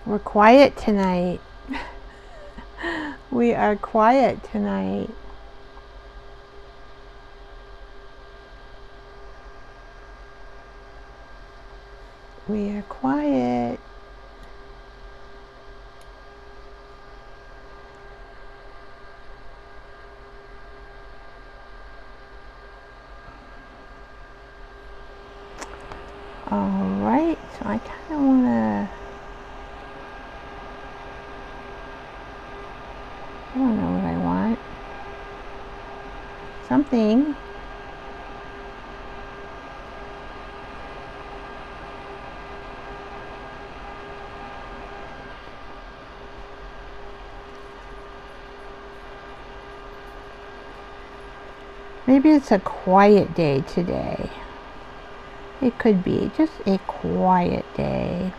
We're quiet tonight. We are quiet tonight. We are quiet. Alright, so I kind of want to, I don't know what I want. Something. Maybe it's a quiet day today. It could be just a quiet day.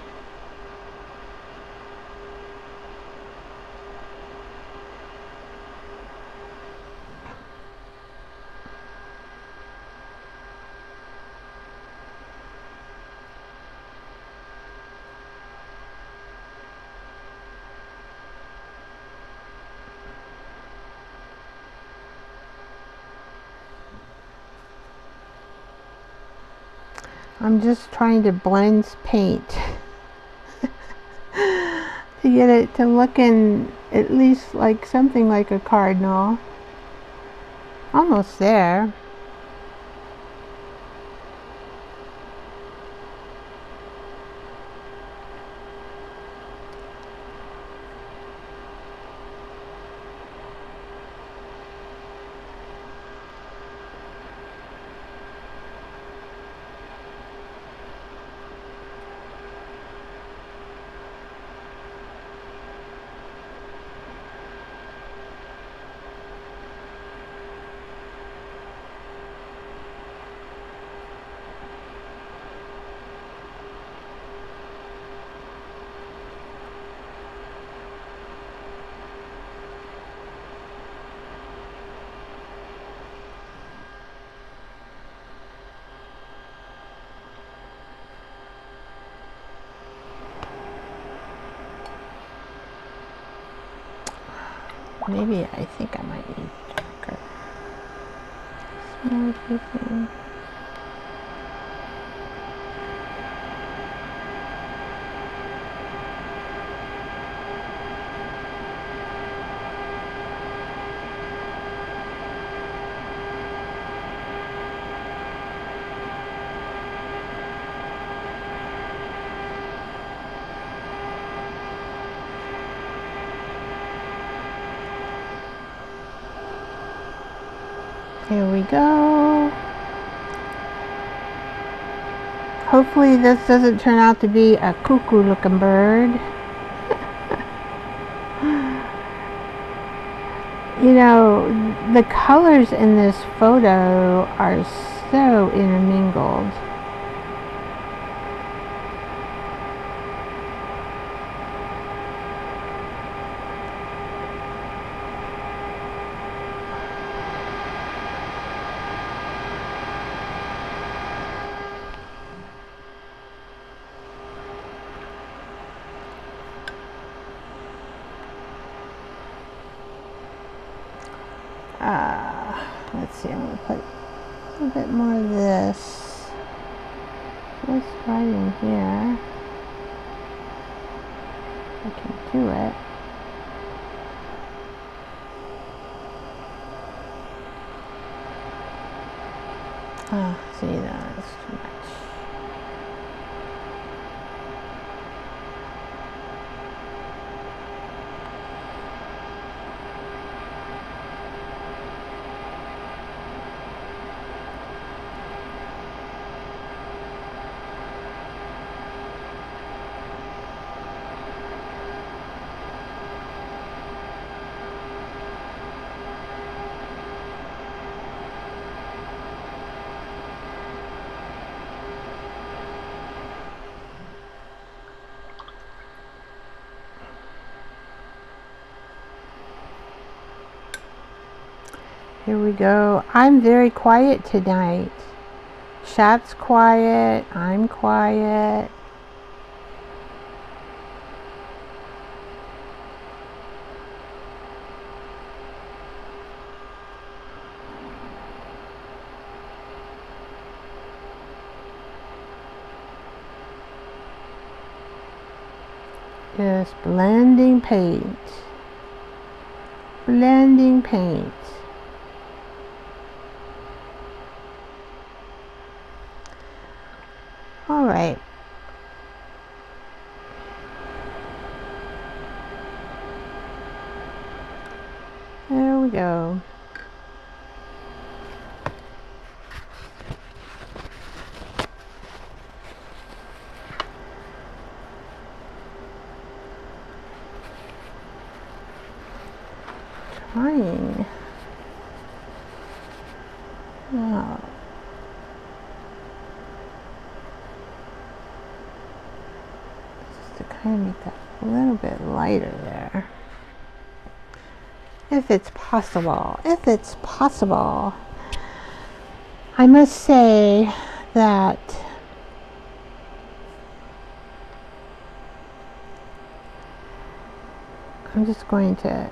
I'm just trying to blend paint to get it to looking at least like something like a cardinal. Almost there. Maybe I think I might need darker. So what do you think? Here we go. Hopefully this doesn't turn out to be a cuckoo looking bird. You know, the colors in this photo are so intermingled. Let's see, I'm going to put a little bit more of this just right in here. I can do it. Oh, see, that's too much. Here we go. I'm very quiet tonight. Chat's quiet. I'm quiet. Just blending paint. Blending paint. All right. There we go. Trying. Oh. Just to kind of make that a little bit lighter there. If it's possible. If it's possible. I must say that I'm just going to,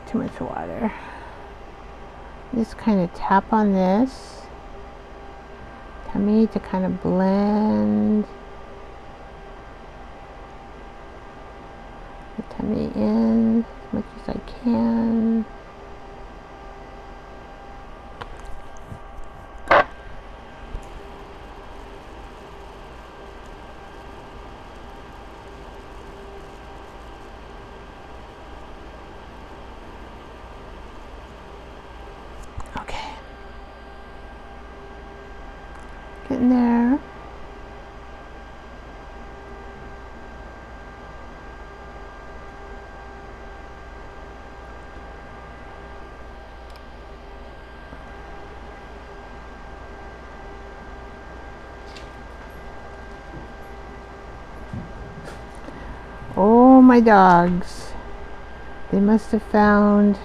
too much water. Just kind of tap on this. Tummy to kind of blend the tummy in as much as I can. Getting there. Oh, my dogs. They must have found...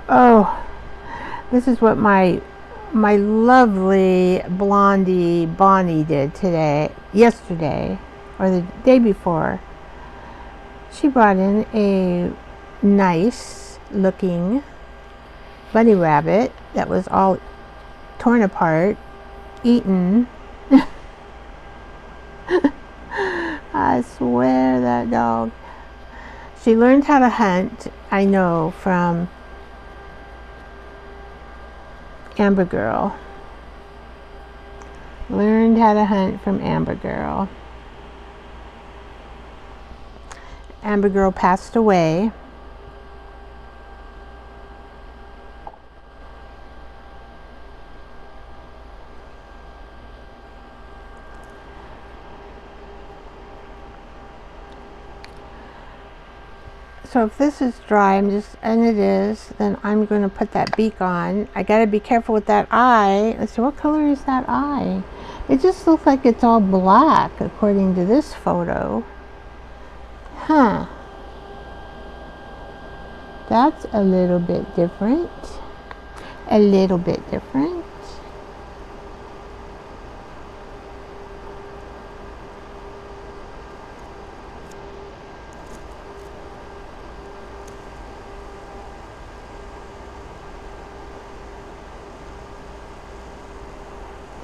Oh, this is what my lovely blondie Bonnie did yesterday, or the day before. She brought in a nice looking bunny rabbit that was all torn apart, eaten. I swear, that dog. She learned how to hunt, I know, from Amber Girl. Learned how to hunt from Amber Girl. Amber Girl passed away. So if this is dry, and it is, then I'm going to put that beak on. I got to be careful with that eye. Let's see, what color is that eye? It just looks like it's all black according to this photo. Huh. That's a little bit different. A little bit different.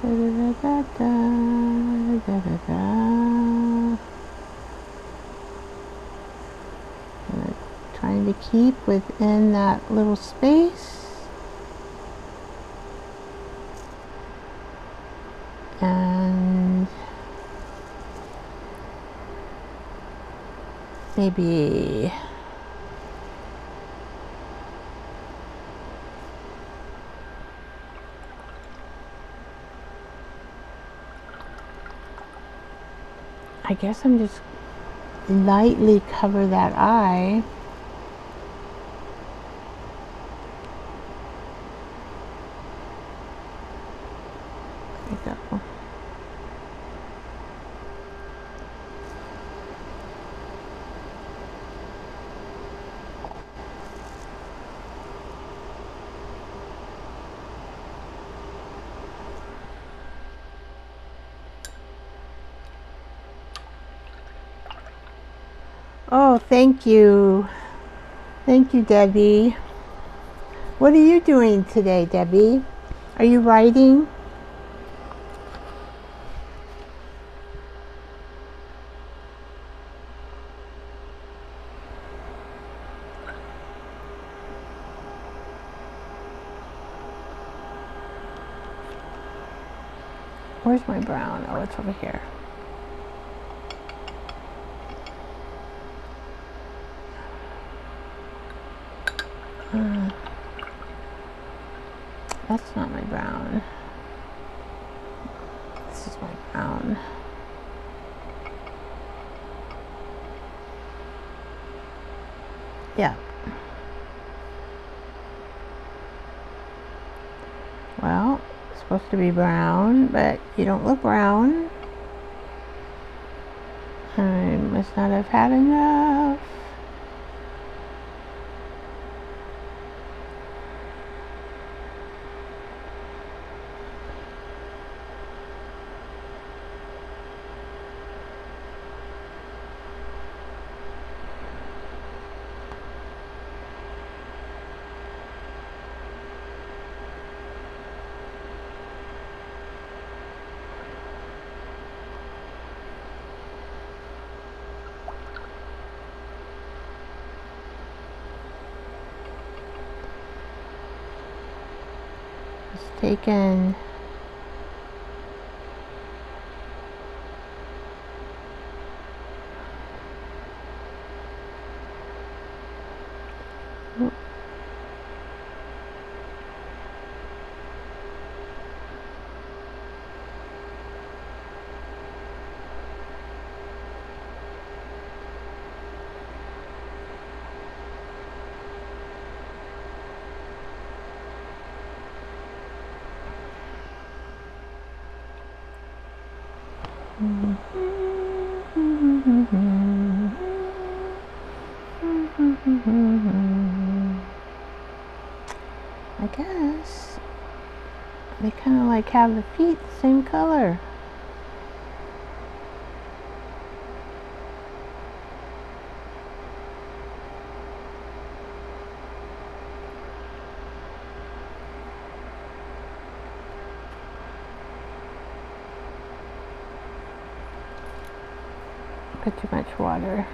Da, da, da, da, da, da, da. Trying to keep within that little space. And maybe I guess I'm just lightly cover that eye. There we go. Oh, thank you. Thank you, Debbie. What are you doing today, Debbie? Are you writing? Where's my brown? Oh, it's over here. That's not my brown. This is my brown. Yeah. Well, it's supposed to be brown, but you don't look brown. I must not have had enough. Taken I guess they kind of like have the feet the same color. Put too much water.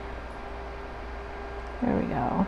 There we go.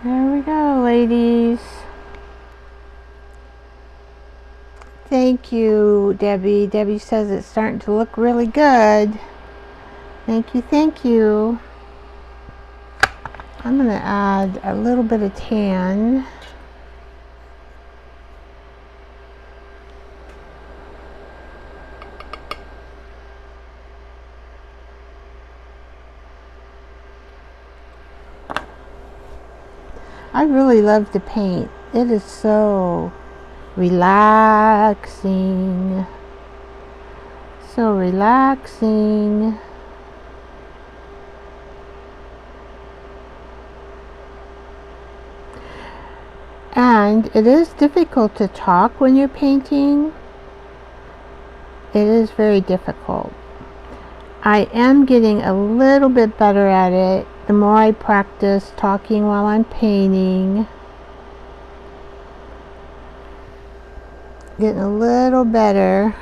There we go, ladies. Thank you, Debbie. Debbie says it's starting to look really good. Thank you, thank you. I'm going to add a little bit of tan. I really love to paint. It is so relaxing. So relaxing. And it is difficult to talk when you're painting. It is very difficult. I am getting a little bit better at it the more I practice talking while I'm painting. Getting a little better.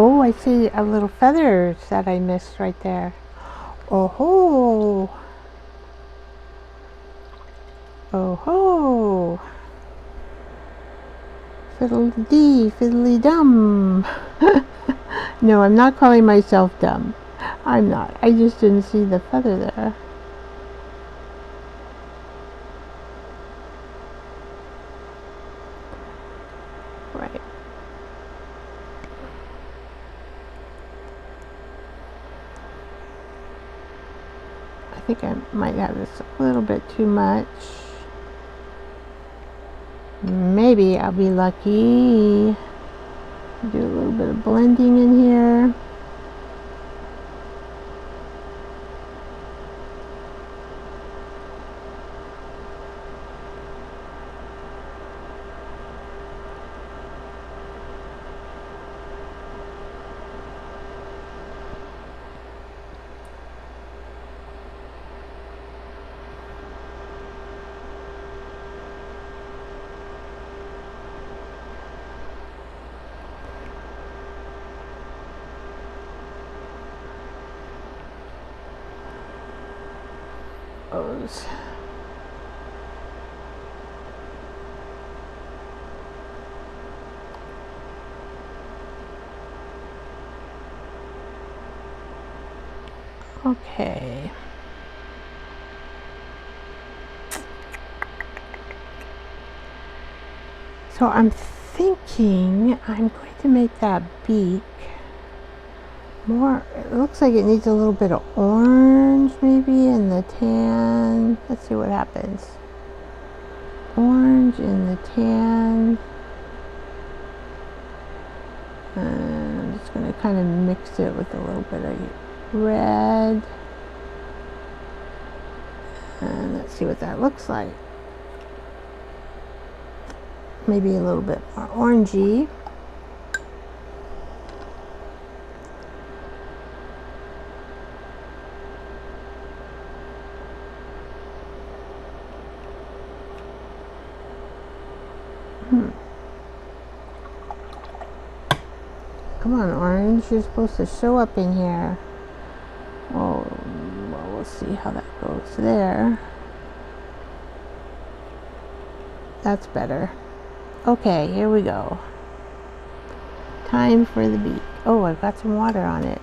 Oh, I see a little feathers that I missed right there. Oh ho! Oh ho! Fiddle-dee, fiddly-dum. No, I'm not calling myself dumb. I'm not. I just didn't see the feather there. Right. I think I might have this a little bit too much. Maybe I'll be lucky. Do a little bit of blending in here. Those. Okay. So I'm thinking I'm going to make that beak more, it looks like it needs a little bit of orange maybe in the tan. Let's see what happens. Orange in the tan. And I'm just going to kind of mix it with a little bit of red. And let's see what that looks like. Maybe a little bit more orangey. Come on, orange, you're supposed to show up in here. Oh, well, we'll see how that goes there. That's better. Okay, here we go. Time for the beak. Oh, I've got some water on it.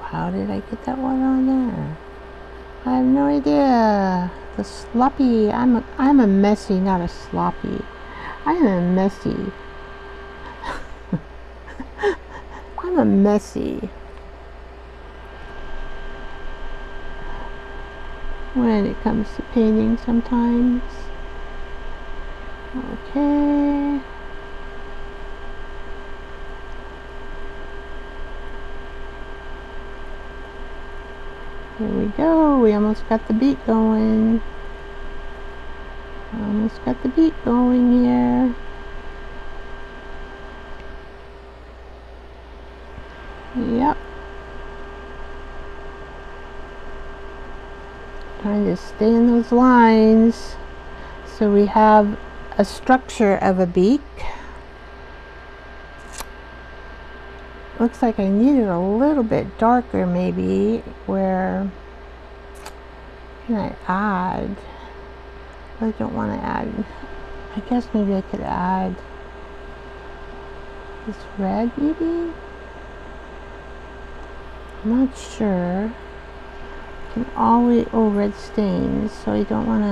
How did I get that water on there? I have no idea. The sloppy, I'm a messy, not a sloppy. I am a messy. I'm a messy. When it comes to painting sometimes. Okay. Here we go. We almost got the beak going. Almost got the beak going here. Yep. Trying to stay in those lines. So we have a structure of a beak. Looks like I need it a little bit darker maybe. Where can I add? I don't want to add. I guess maybe I could add this red maybe? I'm not sure. Can always, oh, red stains, so I don't want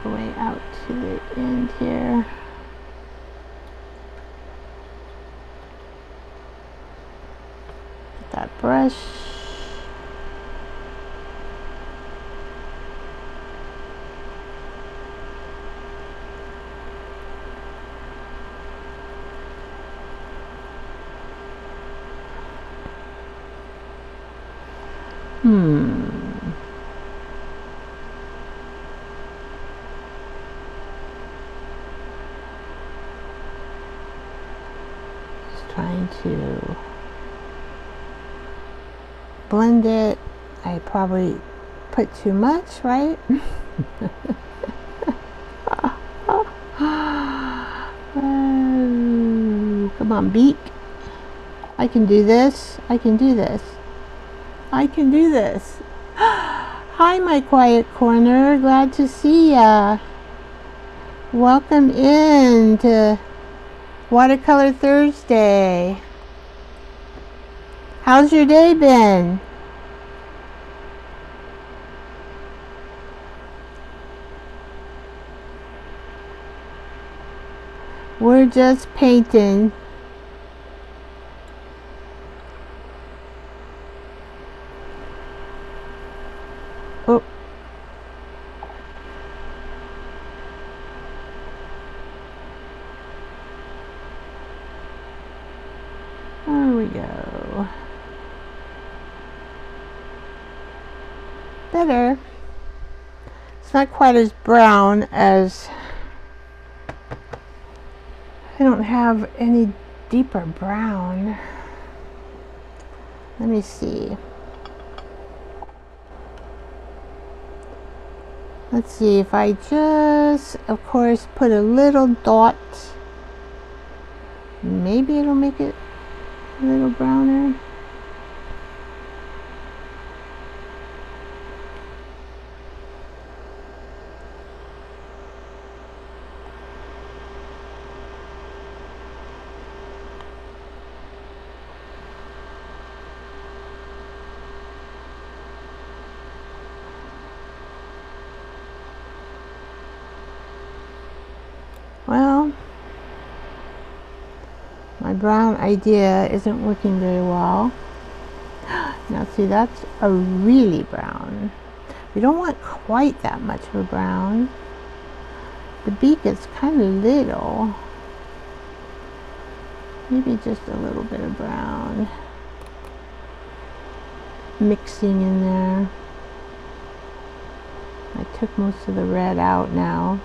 to. Way out to the end here. Get that brush. Trying to blend it. I probably put too much, right? Come on, beak. I can do this. I can do this. I can do this. Hi, my quiet corner. Glad to see ya. Welcome in to Watercolor Thursday. How's your day been? We're just painting. Oh. There we go. Better. It's not quite as brown as... I don't have any deeper brown. Let me see. Let's see if I just, of course, put a little dot. Maybe it'll make it a little browner. Well, my brown idea isn't working very well. Now see, that's a really brown. We don't want quite that much of a brown. The beak is kind of little. Maybe just a little bit of brown mixing in there. I took most of the red out now.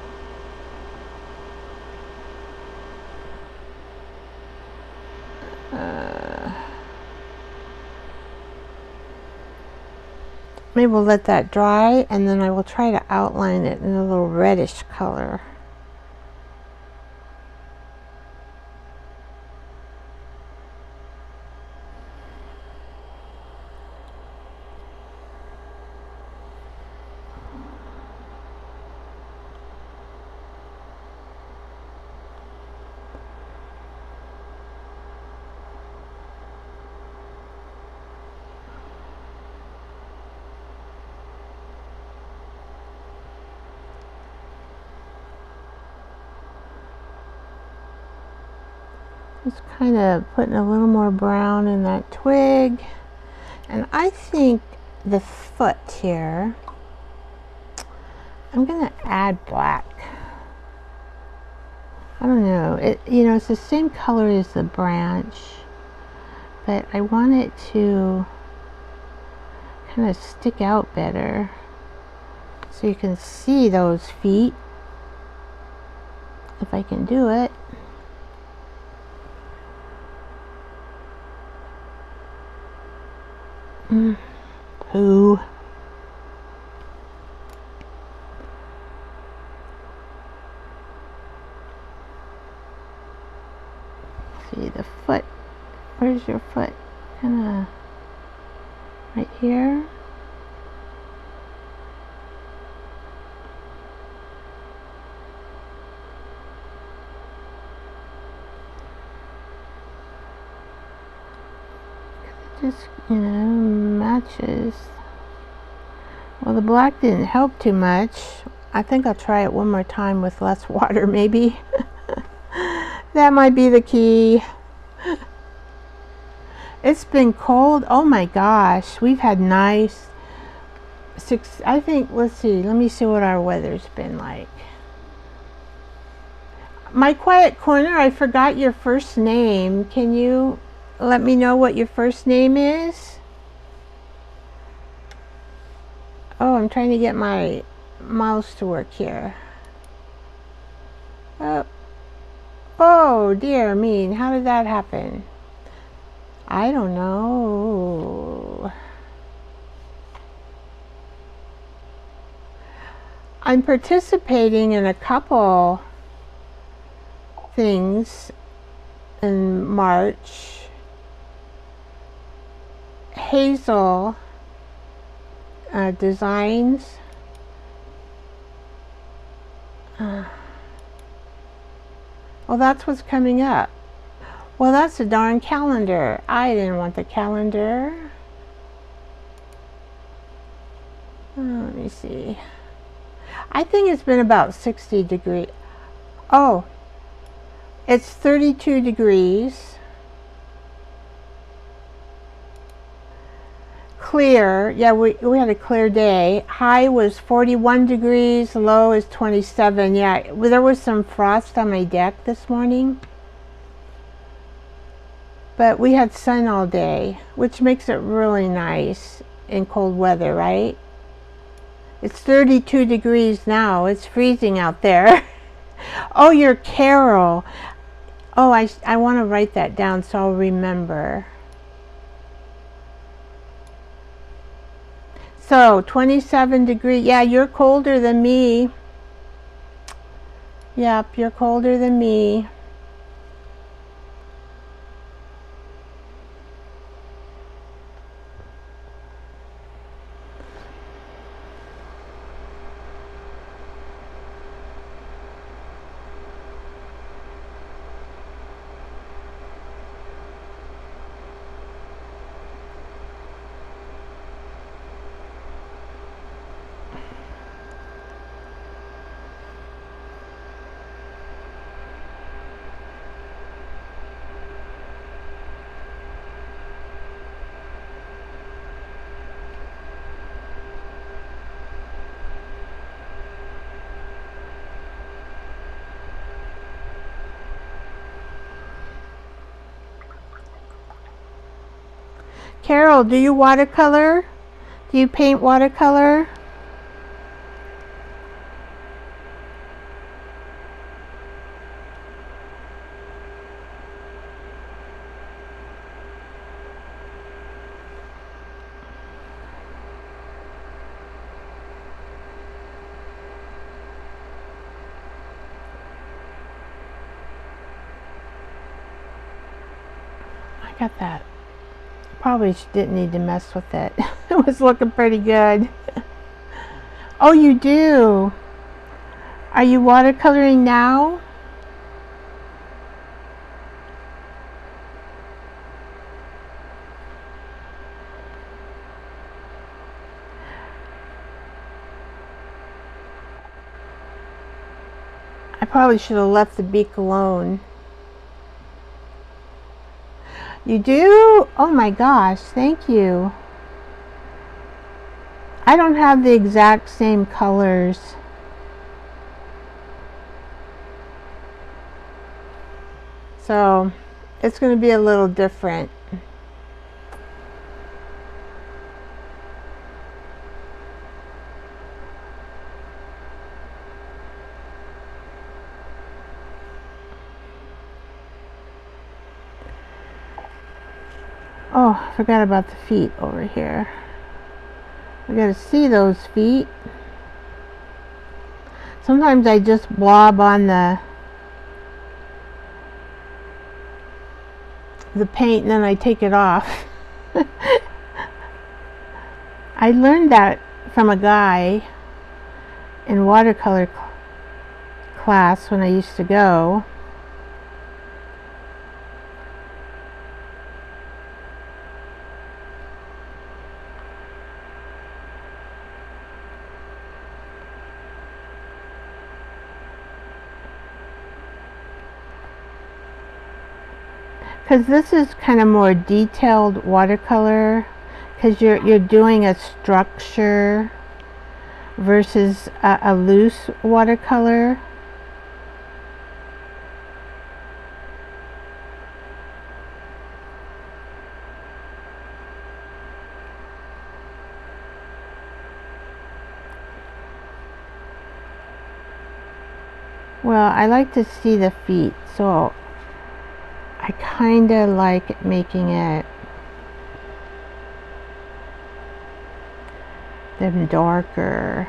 Maybe we'll let that dry, and then I will try to outline it in a little reddish color. Just kind of putting a little more brown in that twig. And I think the foot here, I'm going to add black. I don't know. It's the same color as the branch, but I want it to kind of stick out better so you can see those feet, if I can do it. Poo. See the foot. Where's your foot? Kinda right here. Just, matches. Well, the black didn't help too much. I think I'll try it one more time with less water, maybe. That might be the key. It's been cold. Oh my gosh. We've had nice I think, let's see. Let me see what our weather's been like. My quiet corner, I forgot your first name. Can you let me know what your first name is? Oh, I'm trying to get my mouse to work here. Oh dear me, how did that happen? I don't know. I'm participating in a couple things in March. Hazel Designs. Well, that's what's coming up. Well, that's the darn calendar. I didn't want the calendar. Let me see. I think it's been about 60 degrees. Oh, it's 32 degrees. Clear. Yeah, we had a clear day. High was 41 degrees. Low is 27. Yeah, there was some frost on my deck this morning. But we had sun all day, which makes it really nice in cold weather, right? It's 32 degrees now. It's freezing out there. Oh, you're Carol. Oh, I want to write that down so I'll remember. So 27 degrees. Yeah, you're colder than me. Yep, you're colder than me. Carol, do you watercolor? Do you paint watercolor? I got that. Probably didn't need to mess with it. It was looking pretty good. Oh, you do? Are you watercoloring now? I probably should have left the beak alone. You do? Oh my gosh, thank you. I don't have the exact same colors. So it's going to be a little different. Oh, I forgot about the feet over here. We gotta see those feet. Sometimes I just blob on the paint and then I take it off. I learned that from a guy in watercolor class when I used to go. Because this is kind of more detailed watercolor, because you're doing a structure versus a loose watercolor. Well, I like to see the feet, so I kind of like making it them darker.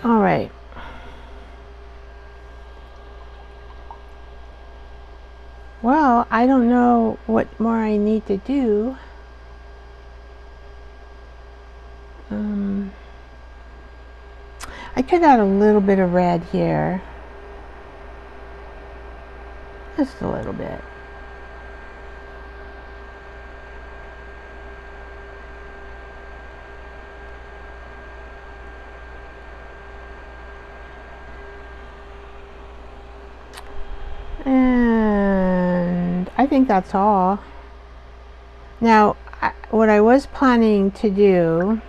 All right. Well, I don't know what more I need to do. I could add a little bit of red here. Just a little bit. And I think that's all. Now, what I was planning to do...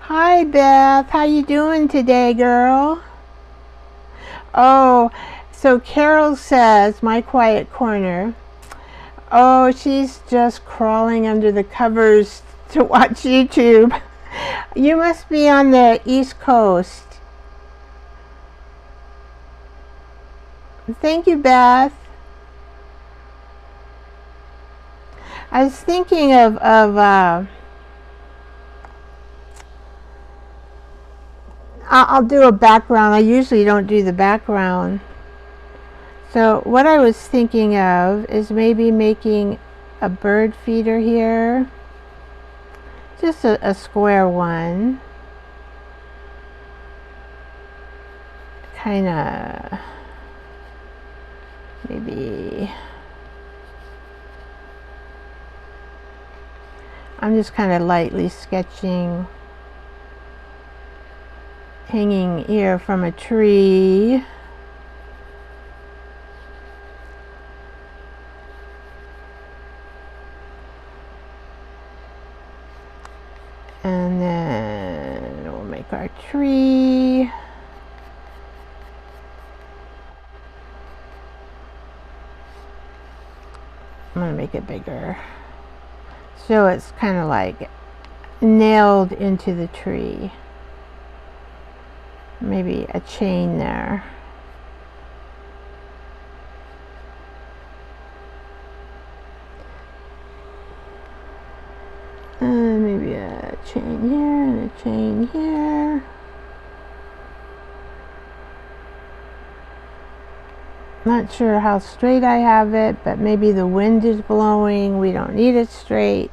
Hi, Beth. How you doing today, girl? Oh, so Carol says, my quiet corner. Oh, she's just crawling under the covers to watch YouTube. You must be on the East Coast. Thank you, Beth. I was thinking of I'll do a background. I usually don't do the background. So what I was thinking of is maybe making a bird feeder here. Just a square one. Kind of maybe... I'm just kind of lightly sketching hanging here from a tree. And then we'll make our tree. I'm going to make it bigger, so it's kind of like nailed into the tree. Maybe a chain there. And maybe a chain here and a chain here. Not sure how straight I have it, but maybe the wind is blowing. We don't need it straight.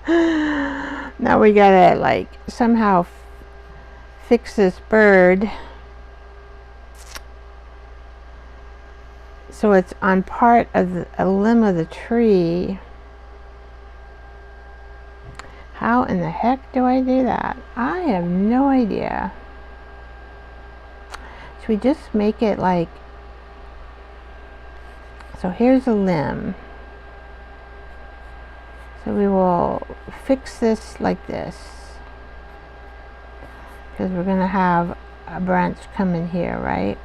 Now we gotta like somehow fix this bird so it's on part of a limb of the tree. How in the heck do I do that? I have no idea. Should we just make it like, so here's a limb. So we will fix this like this, because we're going to have a branch come in here, right?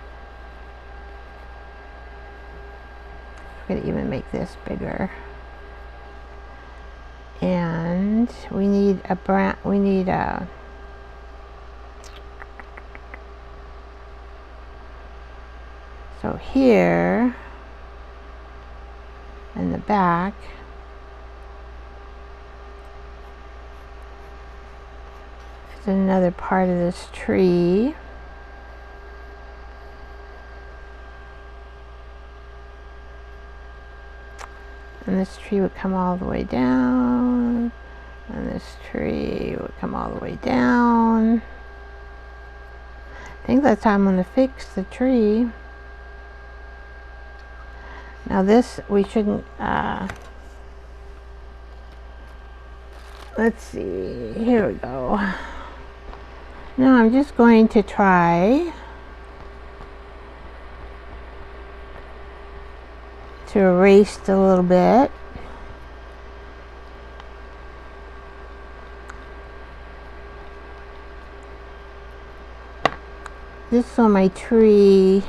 We're going to even make this bigger. And we need a branch, we need a... So here, in the back, is another part of this tree. And this tree would come all the way down, and this tree would come all the way down. I think that's how I'm going to fix the tree. Now this, we shouldn't, let's see, here we go. Now I'm just going to try to erase a little bit. Just so my tree,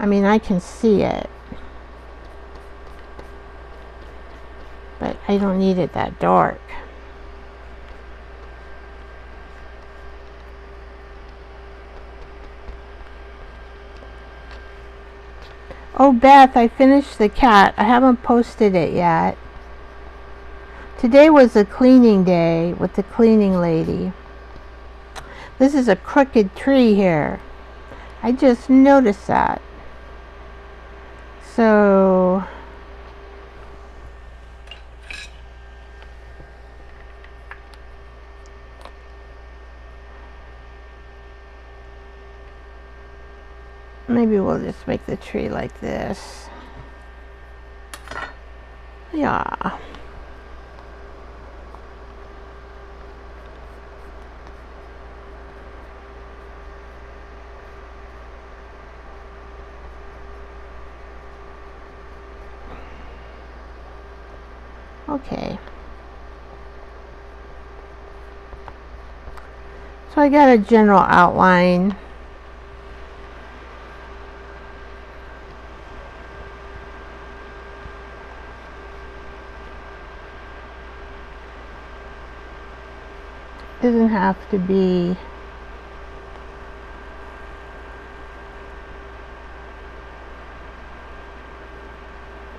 I mean, I can see it, but I don't need it that dark. Oh, Beth, I finished the cat. I haven't posted it yet. Today was a cleaning day with the cleaning lady. This is a crooked tree here. I just noticed that. So maybe we'll just make the tree like this. Yeah. Okay. So I got a general outline. Doesn't have to be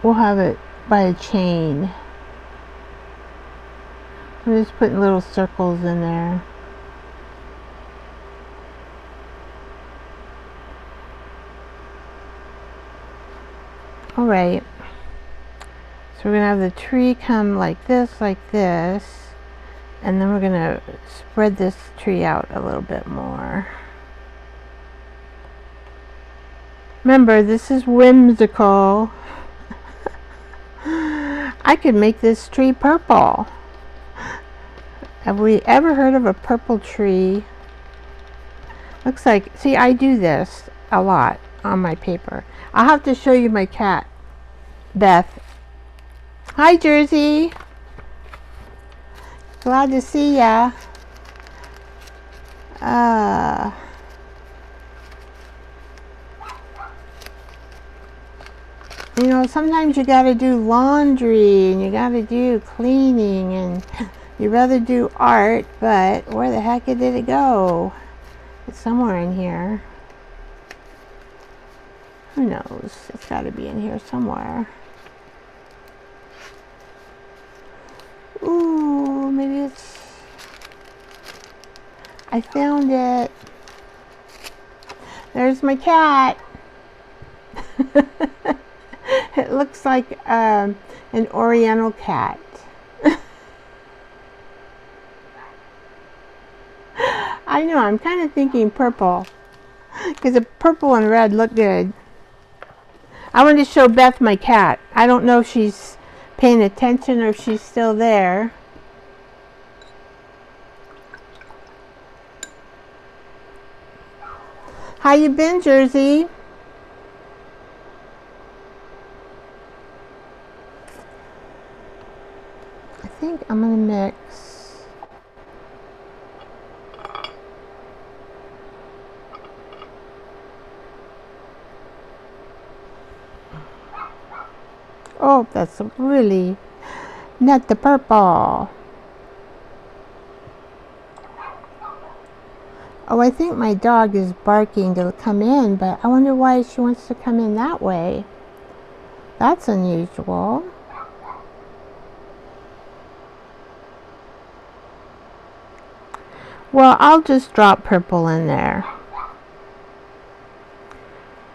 we'll have it by a chain. I'm just putting little circles in there. Alright, so we're going to have the tree come like this, and then we're going to spread this tree out a little bit more. Remember, this is whimsical. I could make this tree purple. Have we ever heard of a purple tree? Looks like, see, I do this a lot on my paper. I'll have to show you my cat, Beth. Hi, Jersey. Glad to see ya. You know, sometimes you gotta do laundry and you gotta do cleaning and you'd rather do art, but where the heck did it go? It's somewhere in here. Who knows? It's gotta be in here somewhere. Ooh, maybe it's... I found it. There's my cat. It looks like an oriental cat. I know, I'm kind of thinking purple, because the purple and red look good. I wanted to show Beth my cat. I don't know if she's paying attention or if she's still there. How you been, Jersey? I think I'm gonna mix. Oh, that's really not the purple. Oh, I think my dog is barking to come in, but I wonder why she wants to come in that way. That's unusual. Well, I'll just drop purple in there.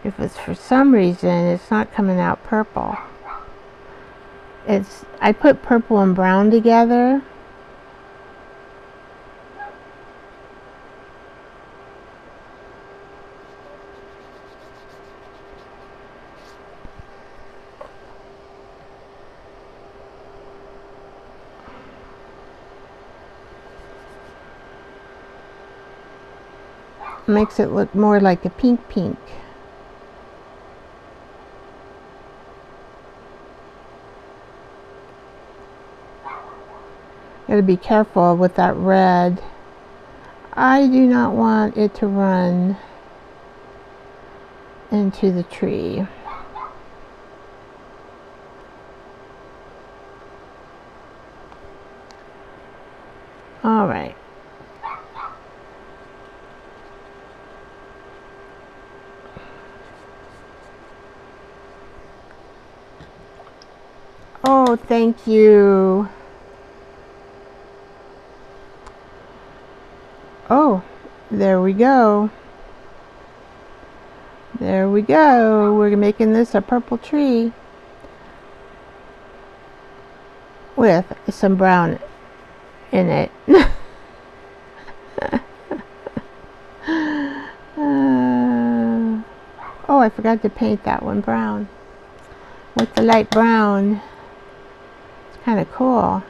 If it's for some reason it's not coming out purple. I put purple and brown together. Makes it look more like a pink. Gotta be careful with that red. I do not want it to run into the tree. All right. Oh, thank you. There we go. There we go. We're making this a purple tree with some brown in it. Oh, I forgot to paint that one brown with the light brown. It's kind of cool.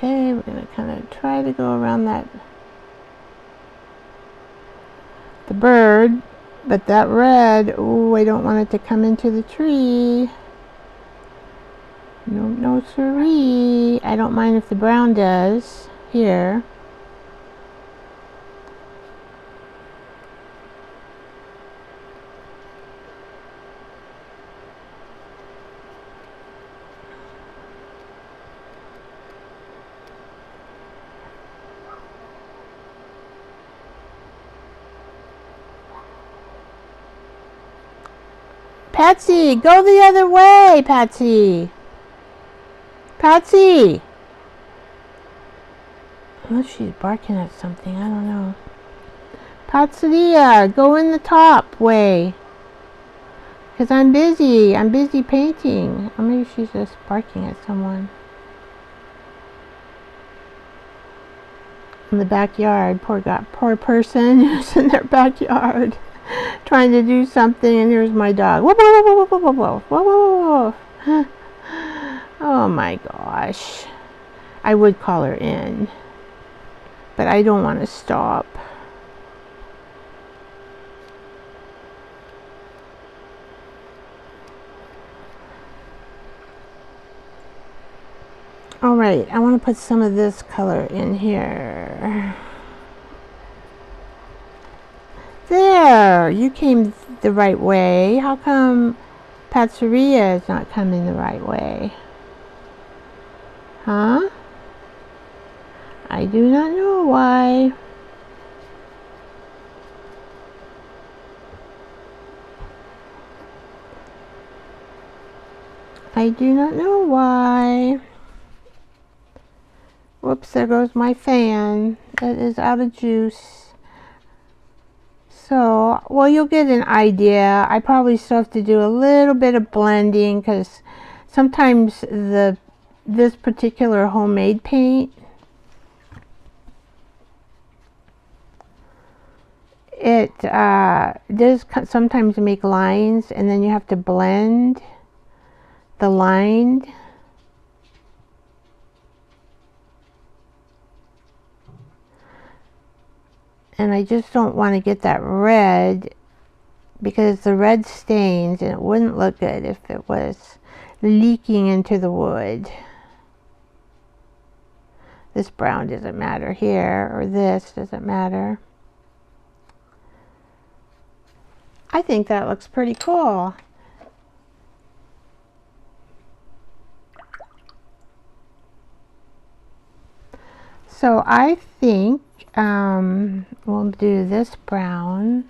Okay, we're going to kind of try to go around the bird, but that red, oh, I don't want it to come into the tree. No, no siree. I don't mind if the brown does here. Patsy, go the other way, Patsy. Patsy. Unless she's barking at something, I don't know. Patsy, go in the top way. Because I'm busy painting. Or maybe she's just barking at someone. In the backyard, poor person who's in their backyard. Trying to do something, and here's my dog. Whoa, whoa, whoa, whoa, whoa, whoa, whoa, whoa, whoa. Oh my gosh. I would call her in, but I don't want to stop. All right, I want to put some of this color in here. There, you came the right way. How come Patsaria is not coming the right way? Huh? I do not know why. I do not know why. Whoops, there goes my fan. It is out of juice. So, well, you'll get an idea. I probably still have to do a little bit of blending because sometimes this particular homemade paint, it does sometimes make lines, and then you have to blend the line. And I just don't want to get that red because the red stains, and it wouldn't look good if it was leaking into the wood. This brown doesn't matter here, or this doesn't matter. I think that looks pretty cool. So I think we'll do this brown.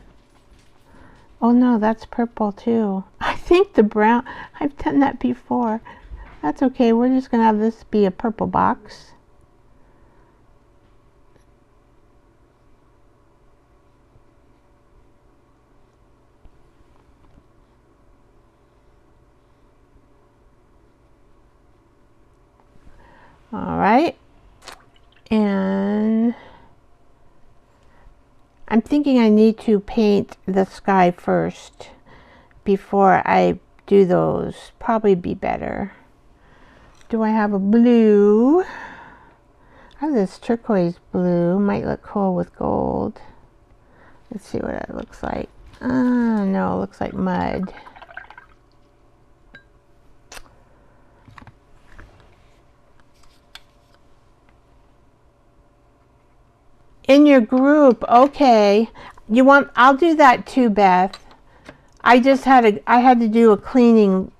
Oh no, that's purple too. I think the brown, I've done that before. That's okay, we're just gonna have this be a purple box. All right, and I'm thinking I need to paint the sky first before I do those. Probably be better. Do I have a blue? I have this turquoise blue. Might look cool with gold. Let's see what it looks like. No, it looks like mud. In your group, okay. You want? I'll do that too, Beth. I had to do a cleaning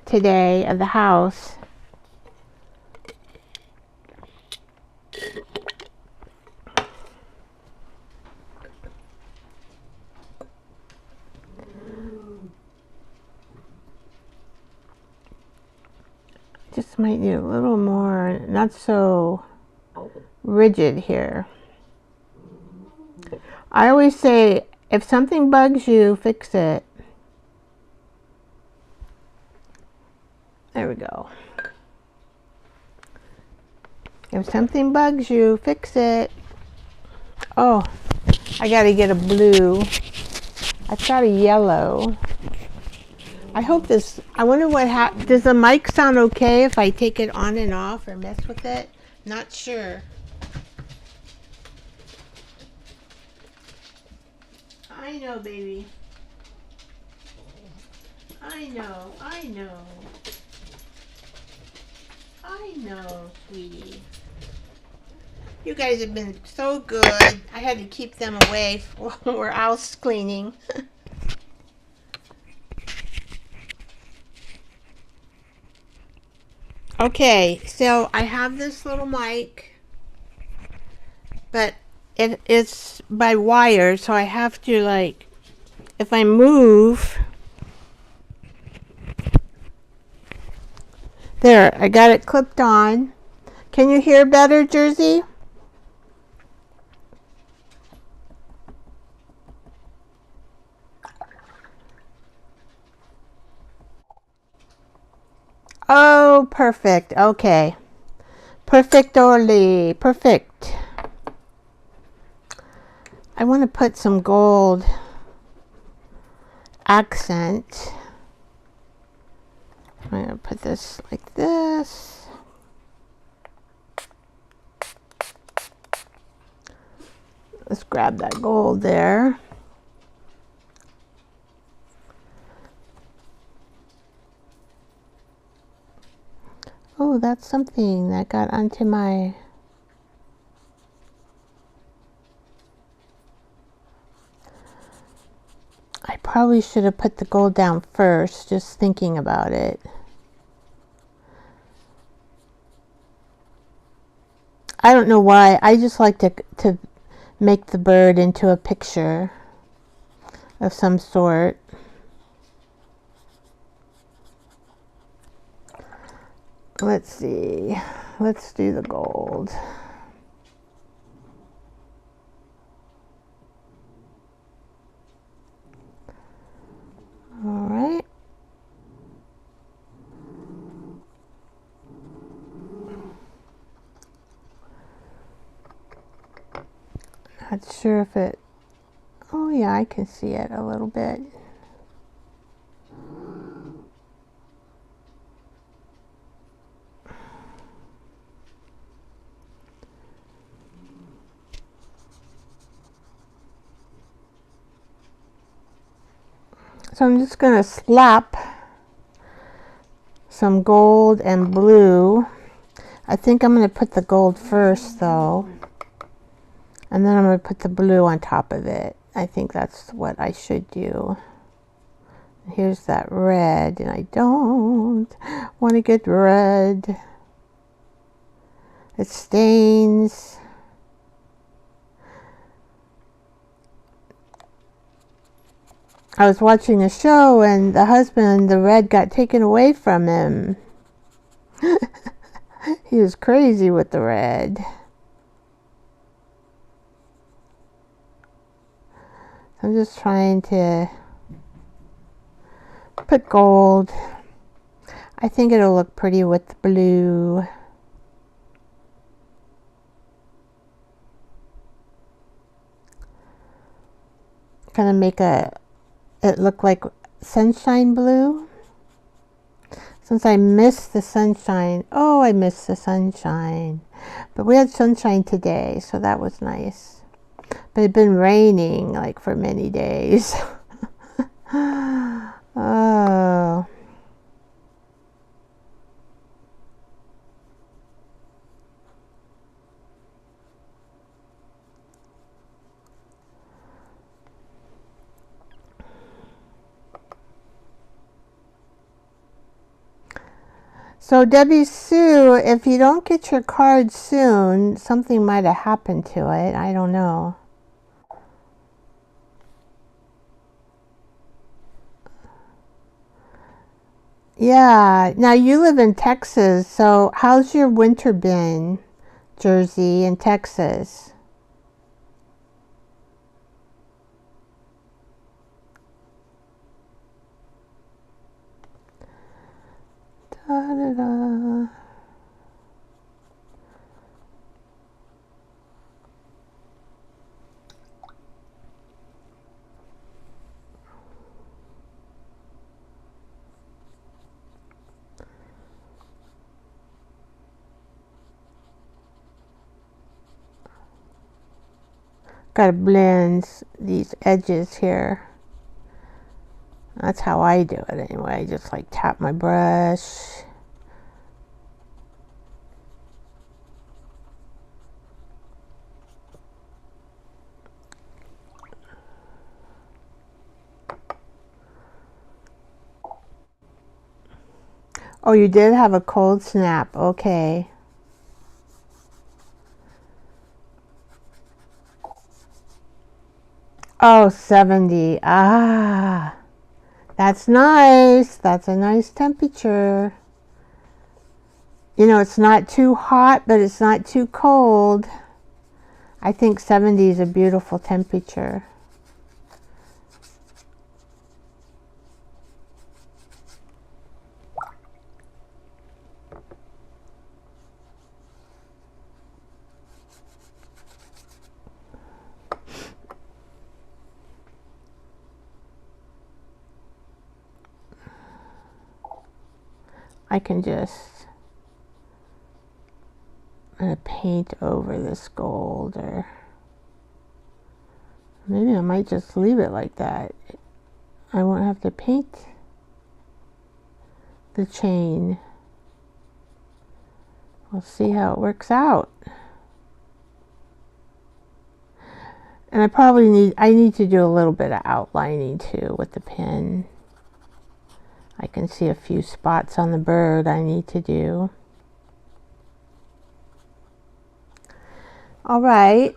today of the house. just might need a little more, not so rigid here. I always say, if something bugs you, fix it. There we go. If something bugs you, fix it. Oh, I gotta get a blue. I've got a yellow. I hope this, I wonder what does the mic sound okay if I take it on and off or mess with it? Not sure. I know, baby. I know, I know. I know, sweetie. You guys have been so good. I had to keep them away while we're house cleaning. Okay, so I have this little mic, but it's by wire, so I have to, like, if I move, there, I got it clipped on. Can you hear better, Jersey? Oh, perfect. Okay. Perfectly. Perfect. I want to put some gold accent. I'm going to put this like this. Let's grab that gold there. Oh, that's something that got onto my... I probably should have put the gold down first, just thinking about it. I don't know why. I just like to make the bird into a picture of some sort. Let's see. Let's do the gold. All right. Not sure if it... Oh yeah, I can see it a little bit. So I'm just going to slap some gold and blue. I think I'm going to put the gold first though. And then I'm going to put the blue on top of it. I think that's what I should do. Here's that red, and I don't want to get red. It stains. I was watching a show and the husband, the red got taken away from him. He was crazy with the red. I'm just trying to put gold. I think it'll look pretty with the blue. Gonna make it look like sunshine blue. Since I missed the sunshine. Oh, I missed the sunshine. But we had sunshine today, so that was nice. But it's been raining like for many days. Oh. So Debbie Sue, if you don't get your card soon, something might have happened to it. I don't know. Yeah. Now you live in Texas, so how's your winter been, Jersey and Texas? Da, da, da. Gotta blend these edges here. That's how I do it anyway. I just like tap my brush. Oh, you did have a cold snap. Okay. Oh, 70. Ah, that's nice. That's a nice temperature. You know, it's not too hot, but it's not too cold. I think 70 is a beautiful temperature. I can just paint over this gold, or maybe I might just leave it like that. I won't have to paint the chain. We'll see how it works out. And I need to do a little bit of outlining too with the pen. I can see a few spots on the bird I need to do. All right.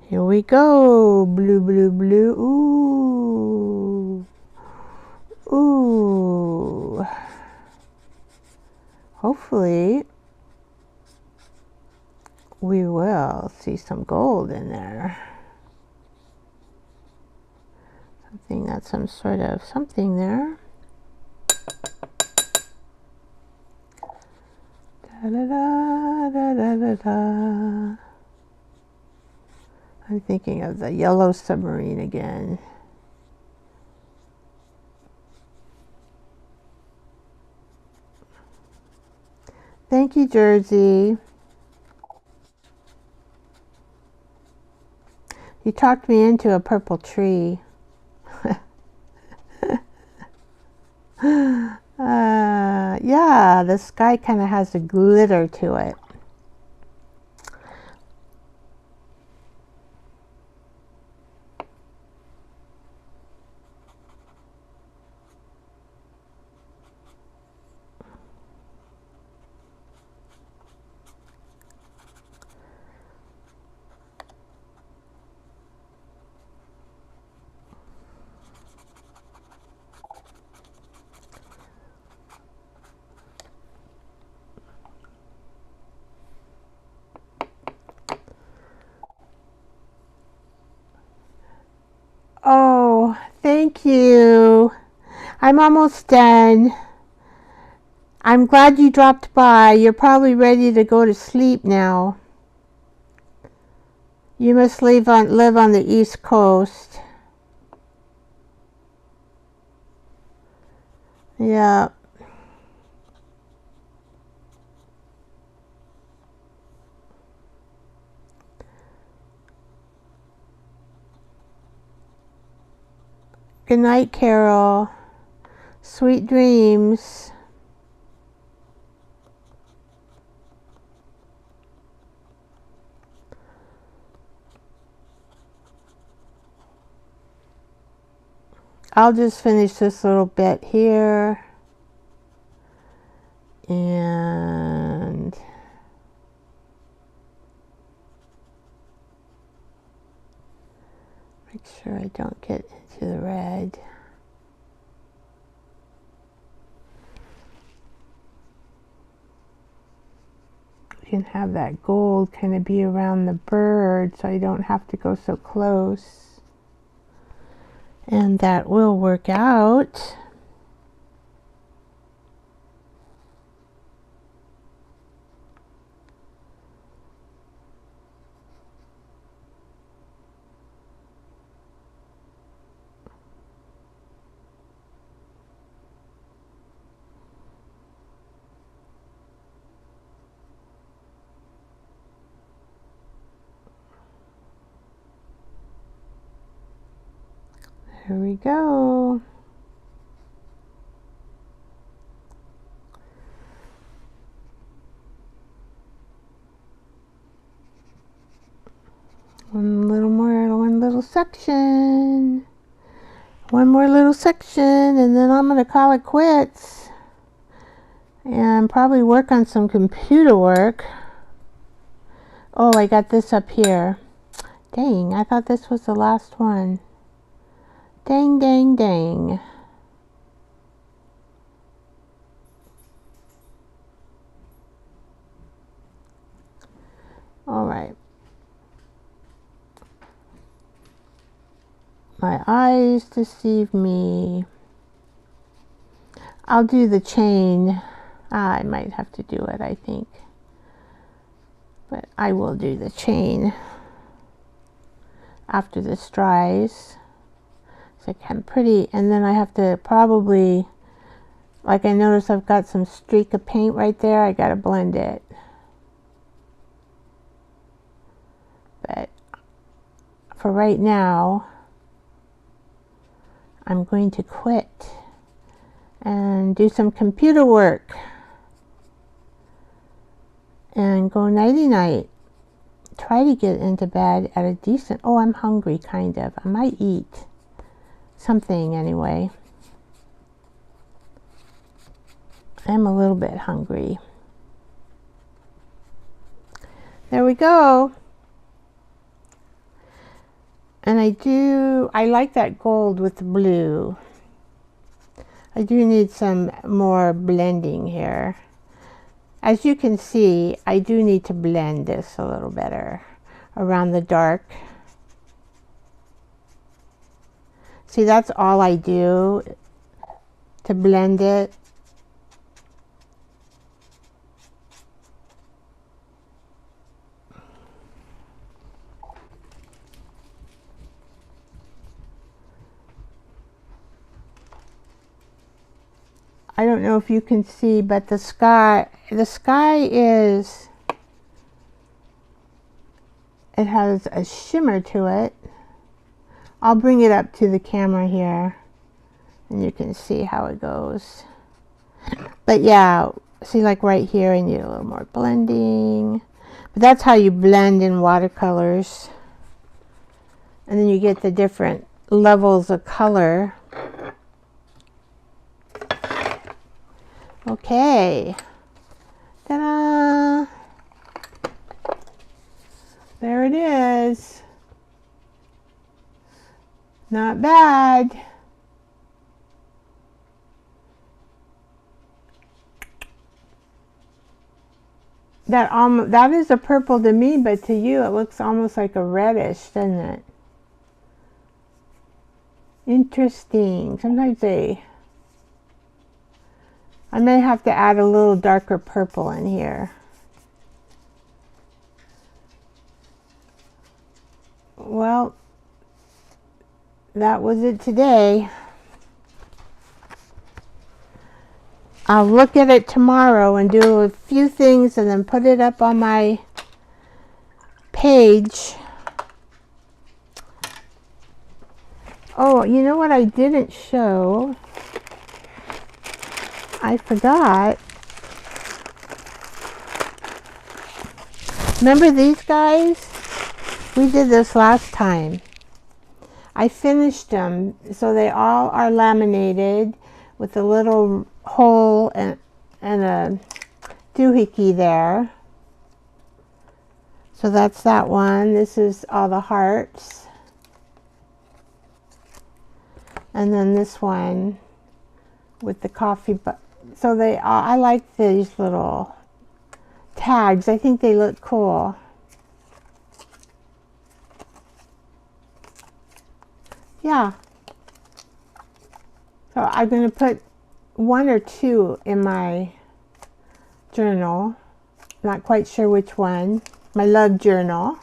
Here we go. Blue, blue, blue. Ooh. Ooh. Hopefully we will see some gold in there. Something that's some sort of something there. Da, da, da, da, da, da, da. I'm thinking of the yellow submarine again. Thank you, Jersey. You talked me into a purple tree. Yeah, the sky kind of has a glitter to it. Oh, thank you. I'm almost done. I'm glad you dropped by. You're probably ready to go to sleep now. You must live on the East Coast. Yeah. Good night, Carol. Sweet dreams. I'll just finish this little bit here. And make sure I don't get into the red. can have that gold kind of be around the bird so I don't have to go so close. And that will work out. Here we go. One little section. One more little section, and then I'm going to call it quits. And probably work on some computer work. Oh, I got this up here. Dang, I thought this was the last one. Dang, dang, dang. All right. My eyes deceive me. I'll do the chain. I might have to do it, I think. But I will do the chain after this dries. So kind of pretty, and then I have to probably, like I notice I've got some streak of paint right there, I gotta blend it. But for right now, I'm going to quit and do some computer work and go nighty night. Try to get into bed at a decent, oh, I'm hungry kind of. I might eat something anyway. I'm a little bit hungry. There we go. And I like that gold with the blue. I do need some more blending here. As you can see, I do need to blend this a little better around the dark. See, that's all I do to blend it. I don't know if you can see, but the sky is, it has a shimmer to it. I'll bring it up to the camera here and you can see how it goes. But yeah, see, like right here I need a little more blending. But that's how you blend in watercolors. And then you get the different levels of color. Okay. Ta-da! There it is. Not bad. That is a purple to me, but to you it looks almost like a reddish, doesn't it? Interesting. Sometimes I may have to add a little darker purple in here. Well, that was it today. I'll look at it tomorrow and do a few things and then put it up on my page. Oh, you know what I didn't show? I forgot. Remember these guys? We did this last time. I finished them, so they all are laminated with a little hole and a doohickey there. So that's that one. This is all the hearts. And then this one with the coffee. So I like these little tags. I think they look cool. Yeah. So I'm going to put 1 or 2 in my journal. Not quite sure which one. My love journal.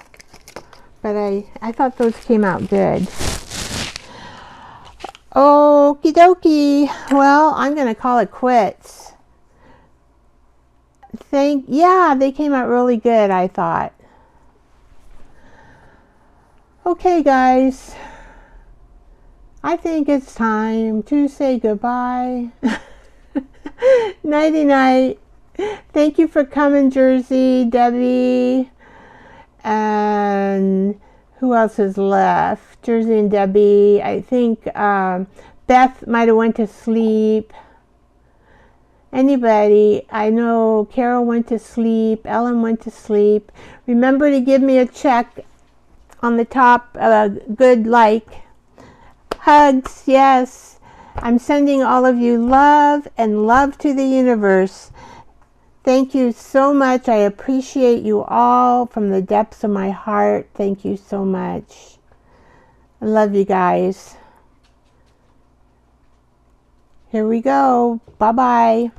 But I thought those came out good. Okie dokie. Well, I'm going to call it quits. Yeah, they came out really good, I thought. Okay, guys. I think it's time to say goodbye. Nighty night. Thank you for coming, Jersey, Debbie, and who else is left? Jersey and Debbie. I think Beth might have went to sleep. Anybody. I know Carol went to sleep. Ellen went to sleep. Remember to give me a check on the top, good like. Hugs, yes. I'm sending all of you love and love to the universe. Thank you so much. I appreciate you all from the depths of my heart. Thank you so much. I love you guys. Here we go. Bye-bye.